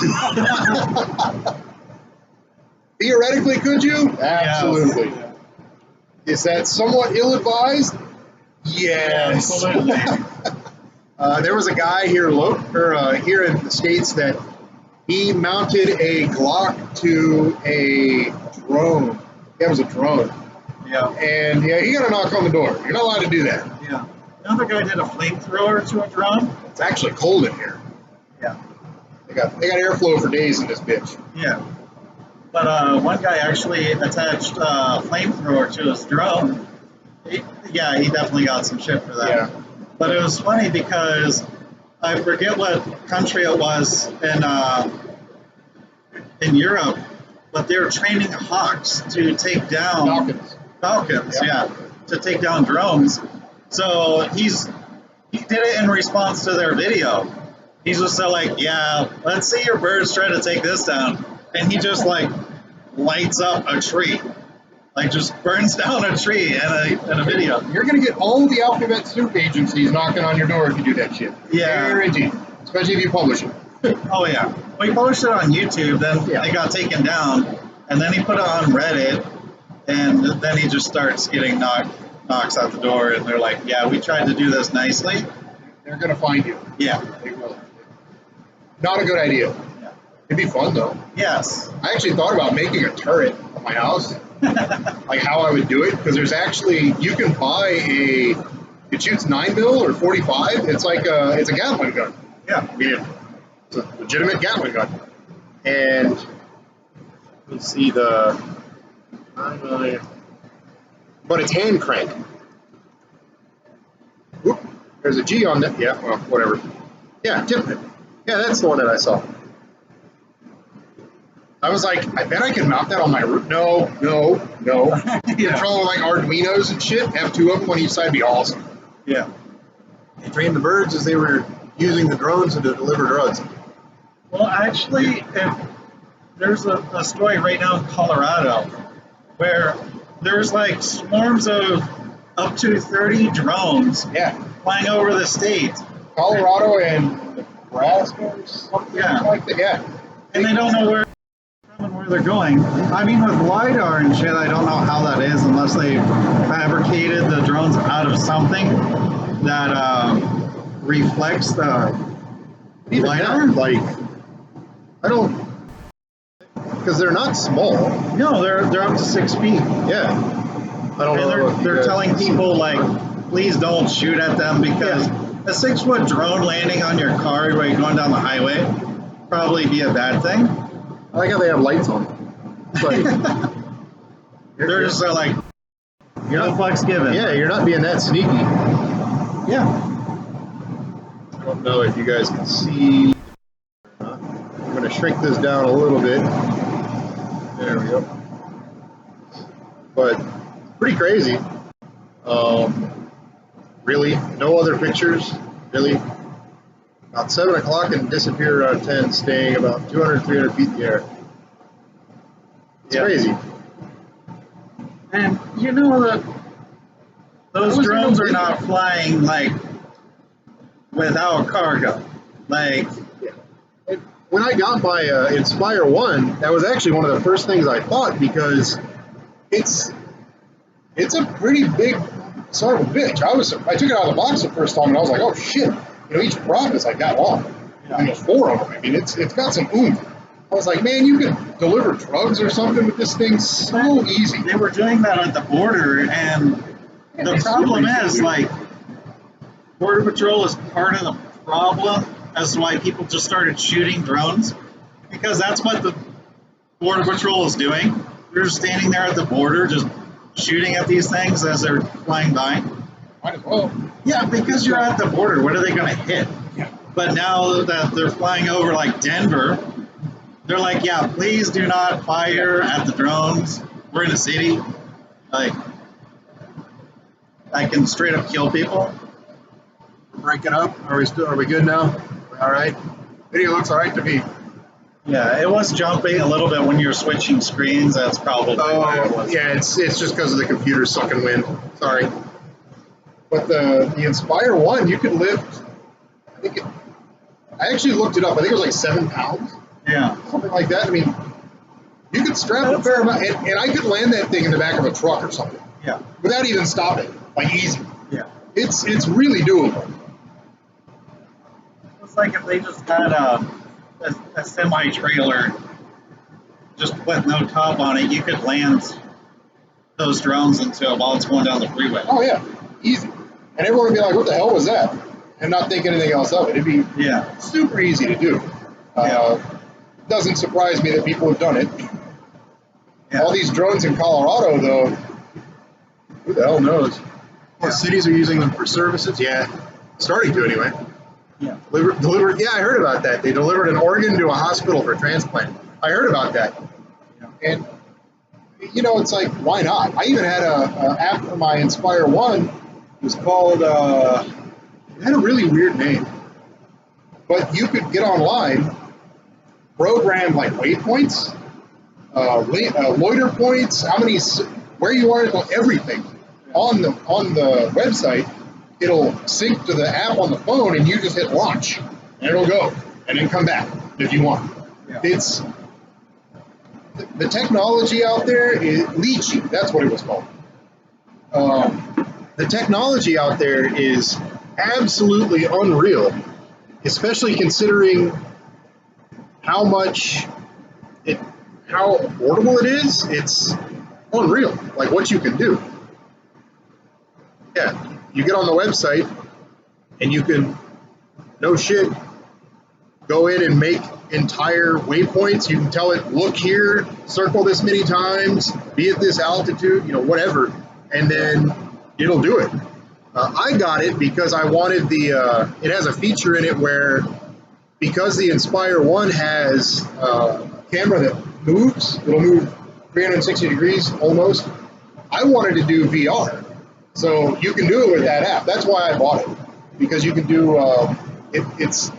Theoretically, could you? Absolutely. Yeah. Is that somewhat ill-advised? Yes. Absolutely. There was a guy here here in the States that he mounted a Glock to a drone. That was a drone. Yeah. And yeah, he got a knock on the door. You're not allowed to do that. Yeah. Another guy did a flamethrower to a drone. It's actually cold in here. Yeah. They got airflow for days in this bitch. Yeah. But one guy actually attached a flamethrower to his drone. He definitely got some shit for that. Yeah. But it was funny because I forget what country it was in Europe, but they were training hawks to take down Falcons, to take down drones. So he did it in response to their video. He's just so like, yeah, let's see your birds try to take this down, and he just like lights up a tree, like just burns down a tree in a video. You're gonna get all the alphabet soup agencies knocking on your door if you do that shit. Yeah. Guaranteed. Especially if you publish it. Oh yeah. Well, he published it on YouTube, then it got taken down, and then he put it on Reddit, and then he just starts getting knocks at the door, and they're like, yeah, we tried to do this nicely. They're gonna find you. Yeah. They will. Not a good idea. Yeah. It'd be fun though. Yes. I actually thought about making a turret on my house. Like how I would do it, because there's actually, you can buy it shoots 9mm or 45. It's like it's a Gatling gun. Yeah. I mean, it's a legitimate Gatling gun. And let me see but it's hand crank. Oop, there's a G on that. Yeah, well, whatever. Yeah, Tippett. Yeah, that's the one that I saw. I was like, I bet I can mount that on my roof. No. Yeah. Control like Arduinos and shit. Have two of them on each side. Be awesome. Yeah. They trained the birds as they were using the drones to deliver drugs. Well, actually, there's a story right now in Colorado where there's like swarms of up to 30 drones Yeah. flying over the state. Colorado and Nebraska or something like that. Yeah. And they don't know where they're going. I mean, with LiDAR and shit, I don't know how that is unless they fabricated the drones out of something that reflects the Even LiDAR. that, like, I don't, because they're not small. No, they're up to 6 feet. Yeah. I don't know. And they're telling people, like, please don't shoot at them because a 6-foot drone landing on your car while you're going down the highway probably be a bad thing. I like how they have lights on. It's like, they're just like, you're no fucks given. Yeah, you're not being that sneaky. Yeah. I don't know if you guys can see. I'm going to shrink this down a little bit. There we go. But pretty crazy. Really, no other pictures. Really, about 7 o'clock and disappeared around 10, staying about 200, 300 feet in the air. It's crazy. And you know that those drones are not flying like without cargo. Like, when I got my Inspire 1, that was actually one of the first things I thought because it's a pretty big son of a bitch. I took it out of the box the first time and I was like, oh shit. You know, each prop is like that long. And there's 4 of them. I mean, it's got some oomph. I was like, man, you can deliver drugs or something with this thing so easy. They were doing that at the border, and the problem is, like, Border Patrol is part of the problem as to why people just started shooting drones, because that's what the Border Patrol is doing. They're just standing there at the border just shooting at these things as they're flying by. Might as well. Yeah, because you're at the border, what are they going to hit? Yeah. But now that they're flying over, like, Denver, they're like, yeah, please do not fire at the drones. We're in a city. Like, I can straight up kill people. Break it up. Are we good now? All right. Video looks all right to me. Yeah, it was jumping a little bit when you're switching screens. That's probably why it was. Yeah, it's just because of the computer sucking wind. Sorry. But the Inspire 1, you could lift, I actually looked it up. I think it was like 7 pounds. Yeah. Something like that. I mean, you could strap a fair amount, and I could land that thing in the back of a truck or something. Yeah. Without even stopping. Like, easy. Yeah. It's really doable. It's like if they just had a semi-trailer just with no top on it, you could land those drones into it while it's going down the freeway. Oh, yeah. Easy. And everyone would be like, what the hell was that? And not think anything else of it. It'd be super easy to do. Doesn't surprise me that people have done it. Yeah. All these drones in Colorado, though, who the hell knows? Well, cities are using them for services. Yeah. Starting to, anyway. Yeah. Delivered. Yeah, I heard about that. They delivered an organ to a hospital for transplant. I heard about that. Yeah. And, you know, it's like, why not? I even had a app for my Inspire 1. It was called, it had a really weird name. But you could get online, program like waypoints, loiter points, where you are, everything on the website. It'll sync to the app on the phone, and you just hit launch, and it'll go, and then come back if you want. Yeah. It's the technology out there is Lychee. That's what it was called. The technology out there is absolutely unreal, especially considering how affordable it is. It's unreal, like what you can do. Yeah, you get on the website and you can, no shit, go in and make entire waypoints. You can tell it, look here, circle this many times, be at this altitude, you know, whatever, and then it'll do it. I got it because I wanted the. It has a feature in it where, because the Inspire One has a camera that moves, it'll move 360 degrees almost. I wanted to do VR, so you can do it with that app. That's why I bought it, because you can do. It's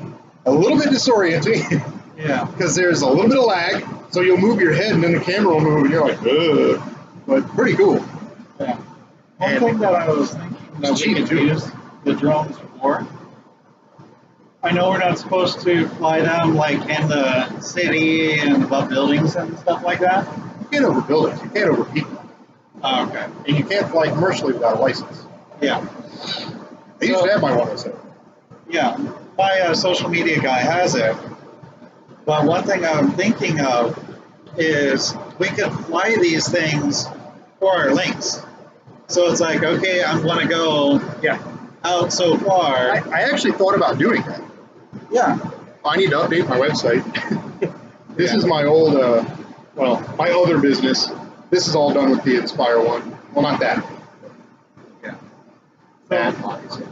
a little bit disorienting. Yeah. Because there's a little bit of lag, so you'll move your head and then the camera will move, and you're like, ugh. But pretty cool. Yeah. One thing that I was thinking that we could use the drones for, I know we're not supposed to fly them like in the city and above buildings and stuff like that. You can't over buildings, you can't over people. Oh, okay. And you can't fly commercially without a license. Yeah. I used to have my 107. Yeah. My social media guy has it. But one thing I'm thinking of is we could fly these things for our links. So it's like, okay, I'm going to go out so far. I actually thought about doing that. Yeah. I need to update my website. This is my old, my other business. This is all done with the Inspire One. Well, not that. Yeah. That, So, obviously.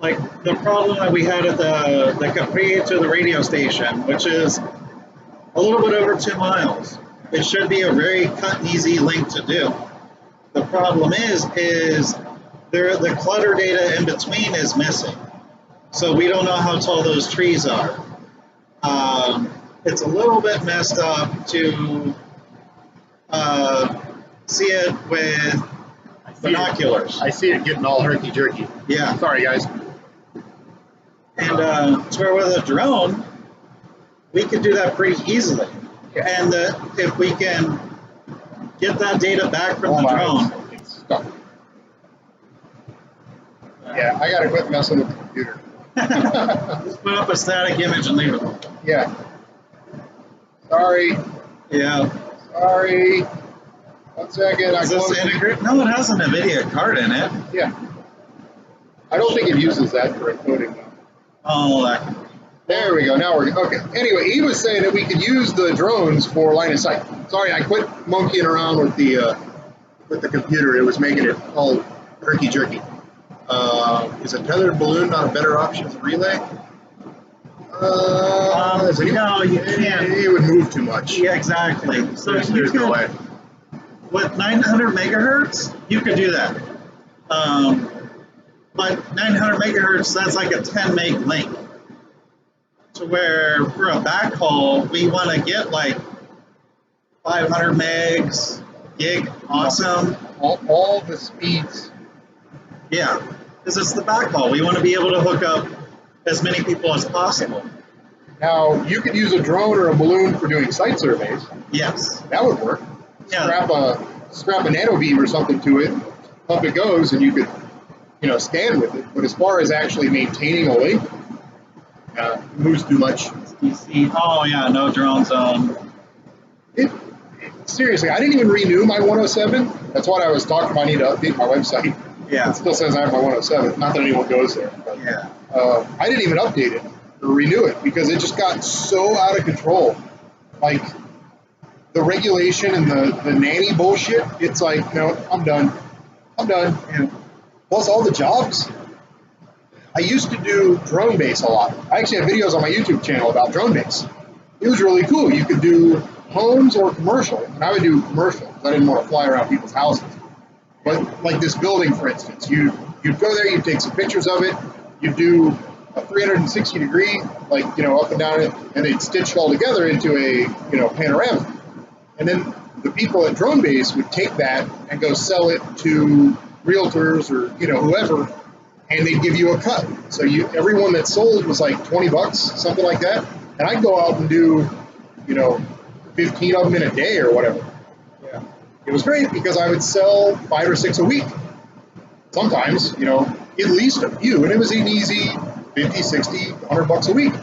like the problem that we had at the Capri to the radio station, which is a little bit over 2 miles. It should be a very cut and easy link to do. The problem is the clutter data in between is missing. So we don't know how tall those trees are. It's a little bit messed up to see it with binoculars. I see it getting all herky-jerky. Yeah. Sorry, guys. And to where with a drone, we could do that pretty easily. Yeah. And if we can get that data back from the drone. It's stuck. Yeah, I gotta quit messing with the computer. Just put up a static image and leave it. Yeah. Sorry. Yeah. Sorry. 1 second. Is this integrate? No, it has an NVIDIA card in it. Yeah. I don't think it uses that for encoding though. Oh, that. There we go. Now we're okay. Anyway, he was saying that we could use the drones for line of sight. Sorry, I quit monkeying around with the computer. It was making it all herky jerky. Is a tethered balloon not a better option as a relay? No, you can't. It would move too much. Yeah, exactly. So There's no way. With 900 megahertz, you could do that. But 900 megahertz, that's like a 10 meg link. To where for a backhaul, we want to get like 500 megs, gig, awesome. All the speeds. Yeah, because it's the backhaul. We want to be able to hook up as many people as possible. Now, you could use a drone or a balloon for doing site surveys. Yes. That would work. Yeah. Strap a nano beam or something to it, up it goes, and you could, scan with it. But as far as actually maintaining a link, it moves too much. DC. Oh yeah, no drone zone. Seriously, I didn't even renew my 107. That's what I was talking about. I need to update my website. Yeah. It still says I have my 107. Not that anyone goes there. But, Yeah. I didn't even update it or renew it because it just got so out of control. Like, the regulation and the nanny bullshit, it's like, no, I'm done. And plus all the jobs. I used to do drone base a lot. I actually have videos on my YouTube channel about drone base. It was really cool. You could do homes or commercial, and I would do commercial because I didn't want to fly around people's houses. But like this building, for instance, you'd go there, you'd take some pictures of it, you'd do a 360 degree, up and down it, and they'd stitch it all together into a, panorama. And then the people at Drone Base would take that and go sell it to realtors or, whoever, and they'd give you a cut. So everyone that sold was like $20, something like that. And I'd go out and do, 15 of them in a day or whatever. Yeah. It was great because I would sell 5 or 6 a week. Sometimes, at least a few. And it was an easy 50, 60, $100 a week.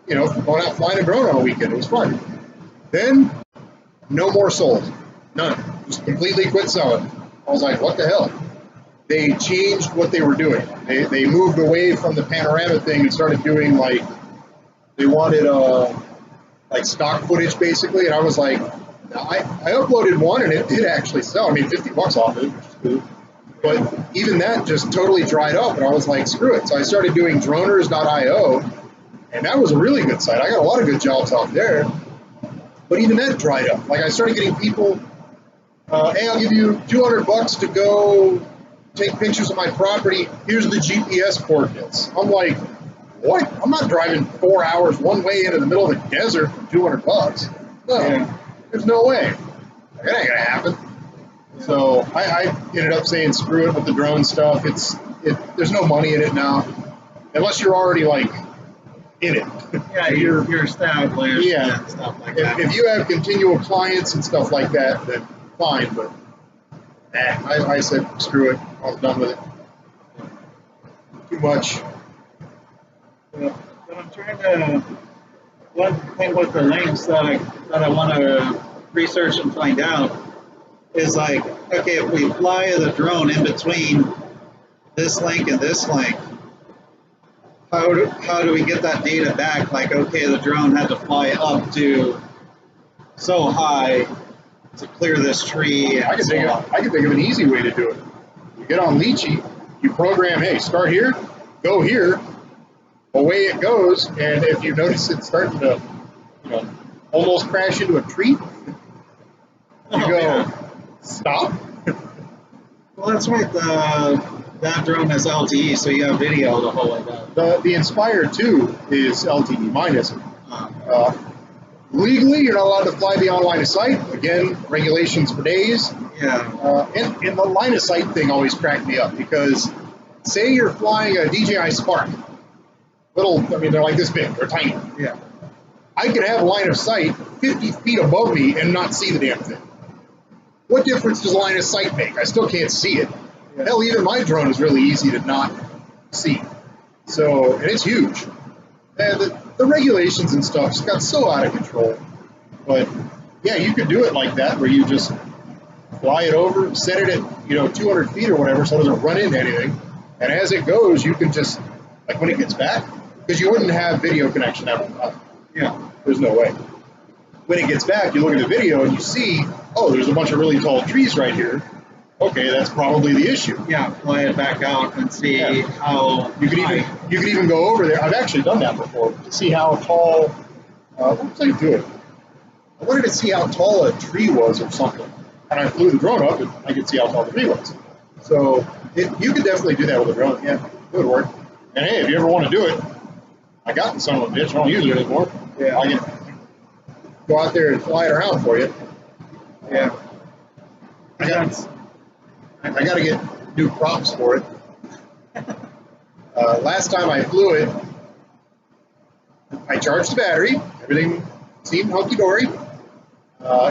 Going out flying a drone on a weekend. It was fun. Then, no more sold. None. Just completely quit selling. I was like, what the hell? They changed what they were doing. They moved away from the panorama thing and started doing they wanted stock footage basically. And I was like, I uploaded one and it did actually sell. I made $50 off it, which is cool. But even that just totally dried up, and I was like, screw it. So I started doing droners.io, and that was a really good site. I got a lot of good jobs off there. But even that dried up. Like I started getting people, hey, I'll give you $200 to go take pictures of my property. Here's the GPS coordinates. I'm like, what? I'm not driving 4 hours one way into the middle of the desert for $200. No, there's no way. That ain't gonna happen. So I ended up saying screw it with the drone stuff. There's no money in it now, unless you're already like in it. Yeah, you're established. Yeah, and stuff like that. If you have continual clients and stuff like that, then fine. But I said screw it. I was done with it. Too much. But I'm trying to. One thing with the links that I want to research and find out is like, okay, if we fly the drone in between this link and this link, how do we get that data back? Like, okay, the drone had to fly up to so high to clear this tree. I can think of an easy way to do it. You get on Leachy, you program, hey, start here, go here, away it goes, and if you notice it starting to, almost crash into a tree, you go, stop. Well, that's right. That drone is LTE, so you have video the whole way down. The Inspire 2 is LTE. Mine isn't. Legally, you're not allowed to fly beyond line of sight. Again, regulations for days. Yeah. And the line of sight thing always cracked me up because say you're flying a DJI Spark. They're like this big. They're tiny. Yeah. I could have line of sight 50 feet above me and not see the damn thing. What difference does line of sight make? I still can't see it. Yeah. Hell, even my drone is really easy to not see. So, and it's huge. And the regulations and stuff just got so out of control. But yeah, you could do it like that where you just fly it over, set it at 200 feet or whatever so it doesn't run into anything. And as it goes, you can just, like when it gets back, because you wouldn't have video connection ever. Yeah. There's no way. When it gets back, you look at the video and you see, oh, there's a bunch of really tall trees right here. Okay, that's probably the issue. Yeah, fly it back out and see how you could even go over there. I've actually done that before to see how tall. What was I doing? I wanted to see how tall a tree was or something, and I flew the drone up and I could see how tall the tree was. So you could definitely do that with a drone. Yeah, it would work. And hey, if you ever want to do it, I got the son of a bitch. I don't use it anymore. Yeah, I can go out there and fly it around for you. Yeah. I got to get new props for it. Last time I flew it, I charged the battery. Everything seemed hunky-dory.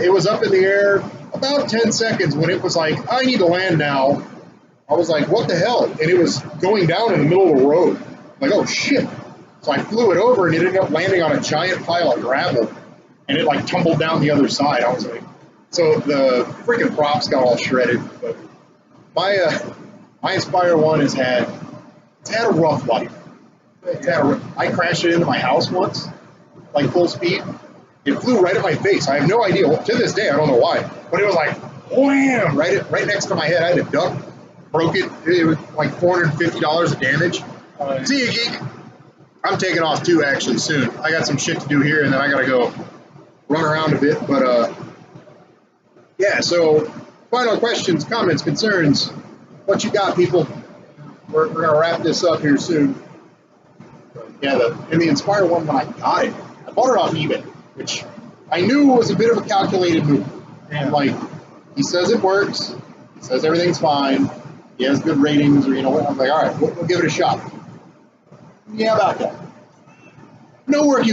It was up in the air about 10 seconds when it was like, I need to land now. I was like, what the hell? And it was going down in the middle of the road. I'm like, oh, shit. So I flew it over, and it ended up landing on a giant pile of gravel, and it, like, tumbled down the other side. I was like, so the freaking props got all shredded. But my Inspire 1 it's had a rough life. I crashed it into my house once, like full speed. It flew right at my face. I have no idea. To this day, I don't know why. But it was like, wham, right next to my head. I had to duck, broke it. It was like $450 of damage. See you, geek. I'm taking off too, actually, soon. I got some shit to do here, and then I got to go run around a bit. But, yeah, so final questions, comments, concerns. What you got, people? We're going to wrap this up here soon. Yeah, in the Inspire 1, when I got it, I bought it off eBay, which I knew was a bit of a calculated move. And like, he says it works, he says everything's fine, he has good ratings, or what. I'm like, all right, we'll give it a shot. Yeah, about that. No worky.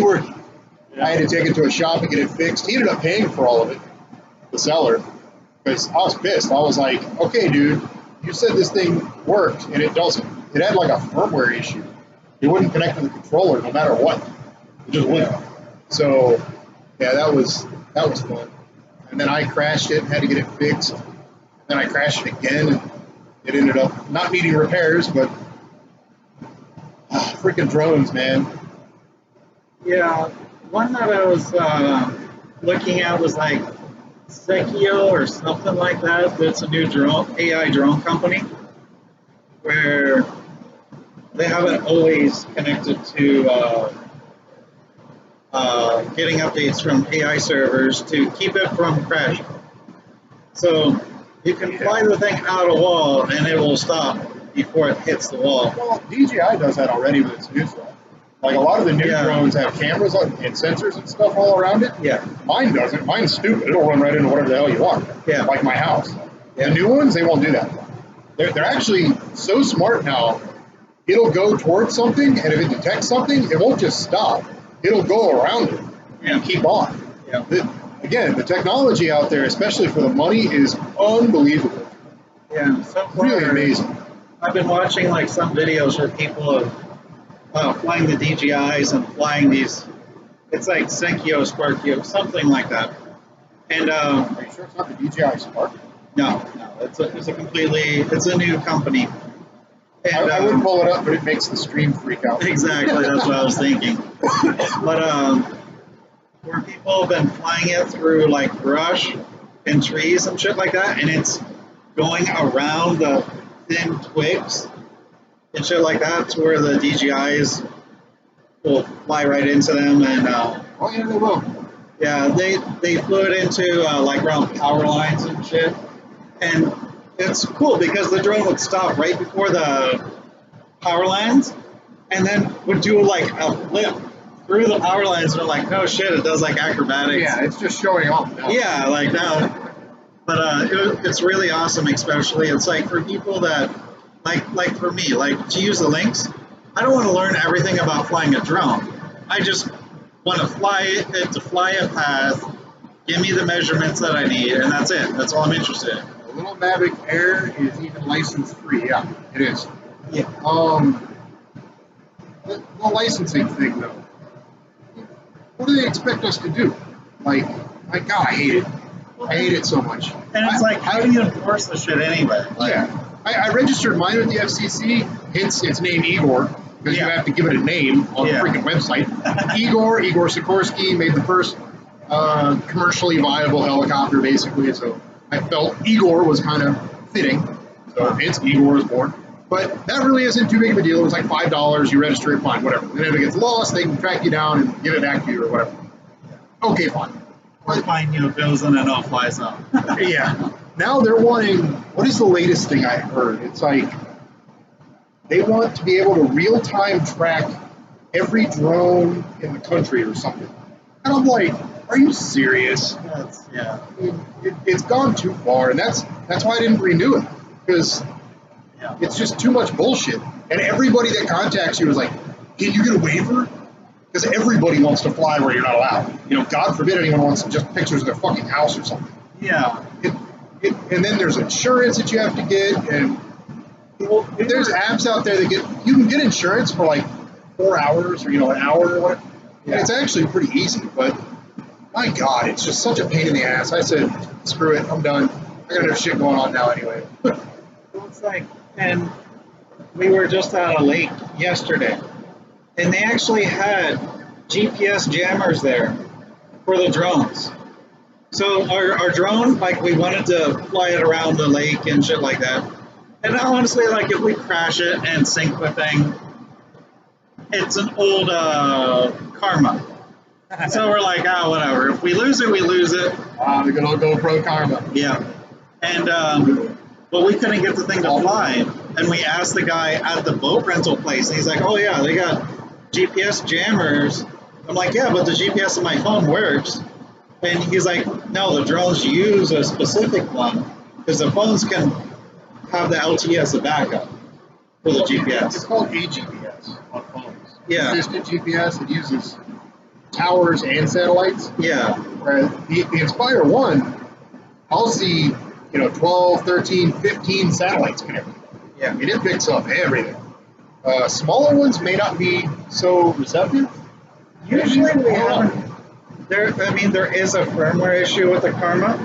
I had to take it to a shop and get it fixed. He ended up paying for all of it, the seller, because I was pissed. I was like, okay, dude, you said this thing worked, and it doesn't. It had like a firmware issue. It wouldn't connect to the controller no matter what. It just wouldn't. So, yeah, that was fun. And then I crashed it, had to get it fixed. Then I crashed it again, and it ended up not needing repairs, but freaking drones, man. Yeah, one that I was looking at was like Sekio or something like that. That's a new AI drone company. where they haven't always connected to getting updates from AI servers to keep it from crashing. So you can fly the thing out a wall and it will stop before it hits the wall. Well, DJI does that already with its new stuff. Like a lot of the new drones have cameras and sensors and stuff all around it. Yeah. Mine doesn't. Mine's stupid. It'll run right into whatever the hell you want. Yeah. Like my house. Yeah. The new ones, they won't do that. They're actually so smart now. It'll go towards something, and if it detects something, it won't just stop. It'll go around it and keep on. Yeah. Again, the technology out there, especially for the money, is unbelievable. Yeah. So far, Really amazing. I've been watching like some videos where people have flying the DJIs and flying these. It's like Senkio, Sparkio, something like that. And Are you sure it's not the DJI Spark? no, it's a new company. And, I would pull it up, but it makes the stream freak out. Exactly, that's what I was thinking. But where people have been flying it through like brush and trees and shit like that, and it's going around the thin twigs and shit like that, to where the DJIs will fly right into them. And oh yeah, they will. yeah, they flew it into like around power lines and shit, and it's cool because the drone would stop right before the power lines, and then would do like a flip through the power lines. And we're like, oh shit, it does like acrobatics. Yeah, it's just showing off now. Yeah, like that. But it's really awesome, especially it's like for people that like for me, like to use the links. I don't want to learn everything about flying a drone. I just want to fly it to fly a path, give me the measurements that I need, and that's it. That's all I'm interested in. The little Mavic Air is even license free. Yeah, it is. Yeah. The licensing thing though. What do they expect us to do? Like, my God, I hate it. I hate it so much. And it's like, how do you enforce the shit anyway? Like, yeah. I registered mine with the FCC, hence its name Igor, because you have to give it a name on the freaking website. Igor Sikorsky made the first commercially viable helicopter, basically, so I felt Igor was kind of fitting. So hence Igor was born. But that really isn't too big of a deal. It was like $5, you register it, fine, whatever. And if it gets lost, they can track you down and give it back to you or whatever. Okay, fine. or find you a bills in an off-fly zone. Yeah. Now they're wanting, what is the latest thing I heard? It's like they want to be able to real-time track every drone in the country or something. And I'm like, are you serious? It's gone too far, and that's why I didn't renew it, because it's just too much bullshit. And everybody that contacts you is like, can you get a waiver? Because everybody wants to fly where you're not allowed. You know, God forbid anyone wants just pictures of their fucking house or something. Yeah. And then there's insurance that you have to get, and there's apps out there that you can get insurance for like 4 hours or, you know, an hour or whatever. Yeah. And it's actually pretty easy, but my God, it's just such a pain in the ass. I said, screw it, I'm done. I got enough shit going on now anyway. Well, it's like, and we were just at a lake yesterday, and they actually had GPS jammers there for the drones. So our drone, like, we wanted to fly it around the lake and shit like that. And honestly, like, if we crash it and sink the thing, it's an old Karma. So we're like, whatever. If we lose it, we lose it. The good old GoPro Karma. Yeah. And, but we couldn't get the thing to fly. And we asked the guy at the boat rental place, and he's like, oh yeah, they got GPS jammers. I'm like, yeah, but the GPS on my phone works. And he's like, no, the drones use a specific one, because the phones can have the LTE as a backup for the GPS. It's called AGPS on phones. Yeah. Distant GPS, it uses towers and satellites. Yeah. Whereas the Inspire 1, I'll see, 12, 13, 15 satellites connected. Yeah. I mean, it picks up everything. Smaller ones may not be so receptive. Usually we haven't. There is a firmware issue with the Karma.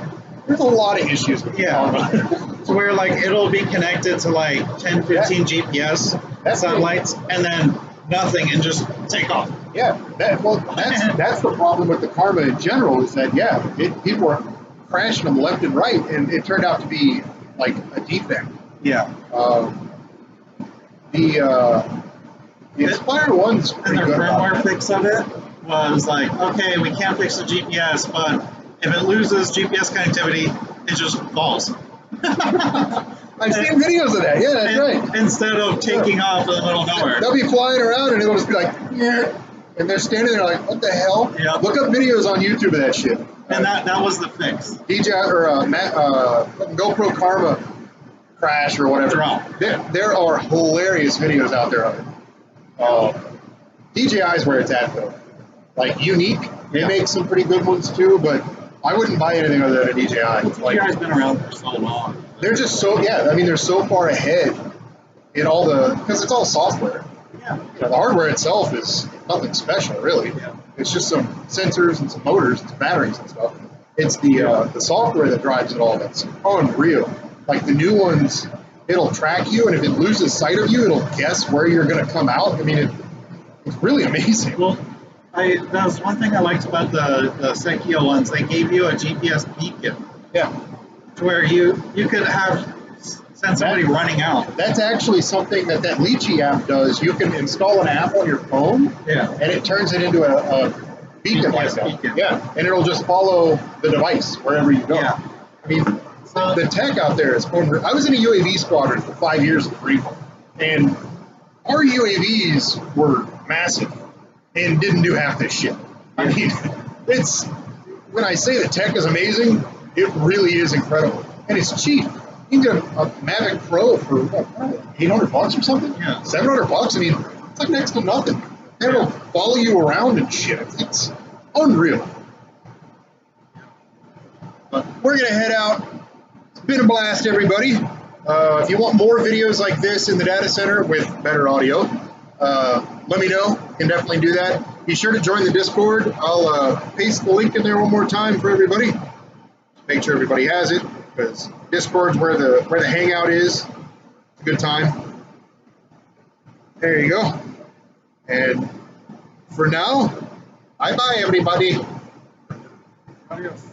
There's a lot of issues with the Karma. So where, like, it'll be connected to, like, 10, 15 GPS satellites, and then nothing, and just take off. Yeah, that's the problem with the Karma in general, is that, people were crashing them left and right, and it turned out to be, like, a defect. Yeah. The Inspire one's And pretty their good about firmware that. fix of it was like, okay, we can't fix the GPS, but if it loses GPS connectivity, it just falls. I've seen videos of that. Yeah, that's right. Instead of taking off in the middle of nowhere. They'll be flying around and it'll just be like, yeah, and they're standing there like, what the hell? Yeah. Look up videos on YouTube of that shit. And that was the fix. DJI or GoPro Karma crash or whatever. Drop. There are hilarious videos out there of it. DJI is where it's at though. Like Unique, they make some pretty good ones too, but I wouldn't buy anything other than a DJI. DJI's been around for so long. They're just so I mean they're so far ahead in all because it's all software. Yeah. You know, the hardware itself is nothing special really. Yeah. It's just some sensors and some motors and some batteries and stuff. It's the software that drives it all that's unreal. Like the new ones, it'll track you, and if it loses sight of you, it'll guess where you're going to come out. I mean, it's really amazing. Well, that was one thing I liked about the Sekio ones. They gave you a GPS beacon. Yeah. To where you could send somebody running out. That's actually something that Lychee app does. You can install an app on your phone, and it turns it into a beacon like that. Beacon. Yeah, and it'll just follow the device wherever you go. Yeah. I mean, the tech out there is unreal. I was in a UAV squadron for 5 years in the Marine Corps, and our UAVs were massive and didn't do half this shit. I mean, it's when I say the tech is amazing, it really is incredible, and it's cheap. You can get a Mavic Pro for $800 or something. Yeah. $700. I mean, it's like next to nothing. And it'll follow you around and shit. It's unreal. But we're gonna head out. It's been a blast, everybody. If you want more videos like this in the data center with better audio, let me know. You can definitely do that. Be sure to join the Discord. I'll paste the link in there one more time for everybody. Make sure everybody has it, because Discord's where the hangout is. It's a good time. There you go. And for now, bye-bye, everybody. Adios.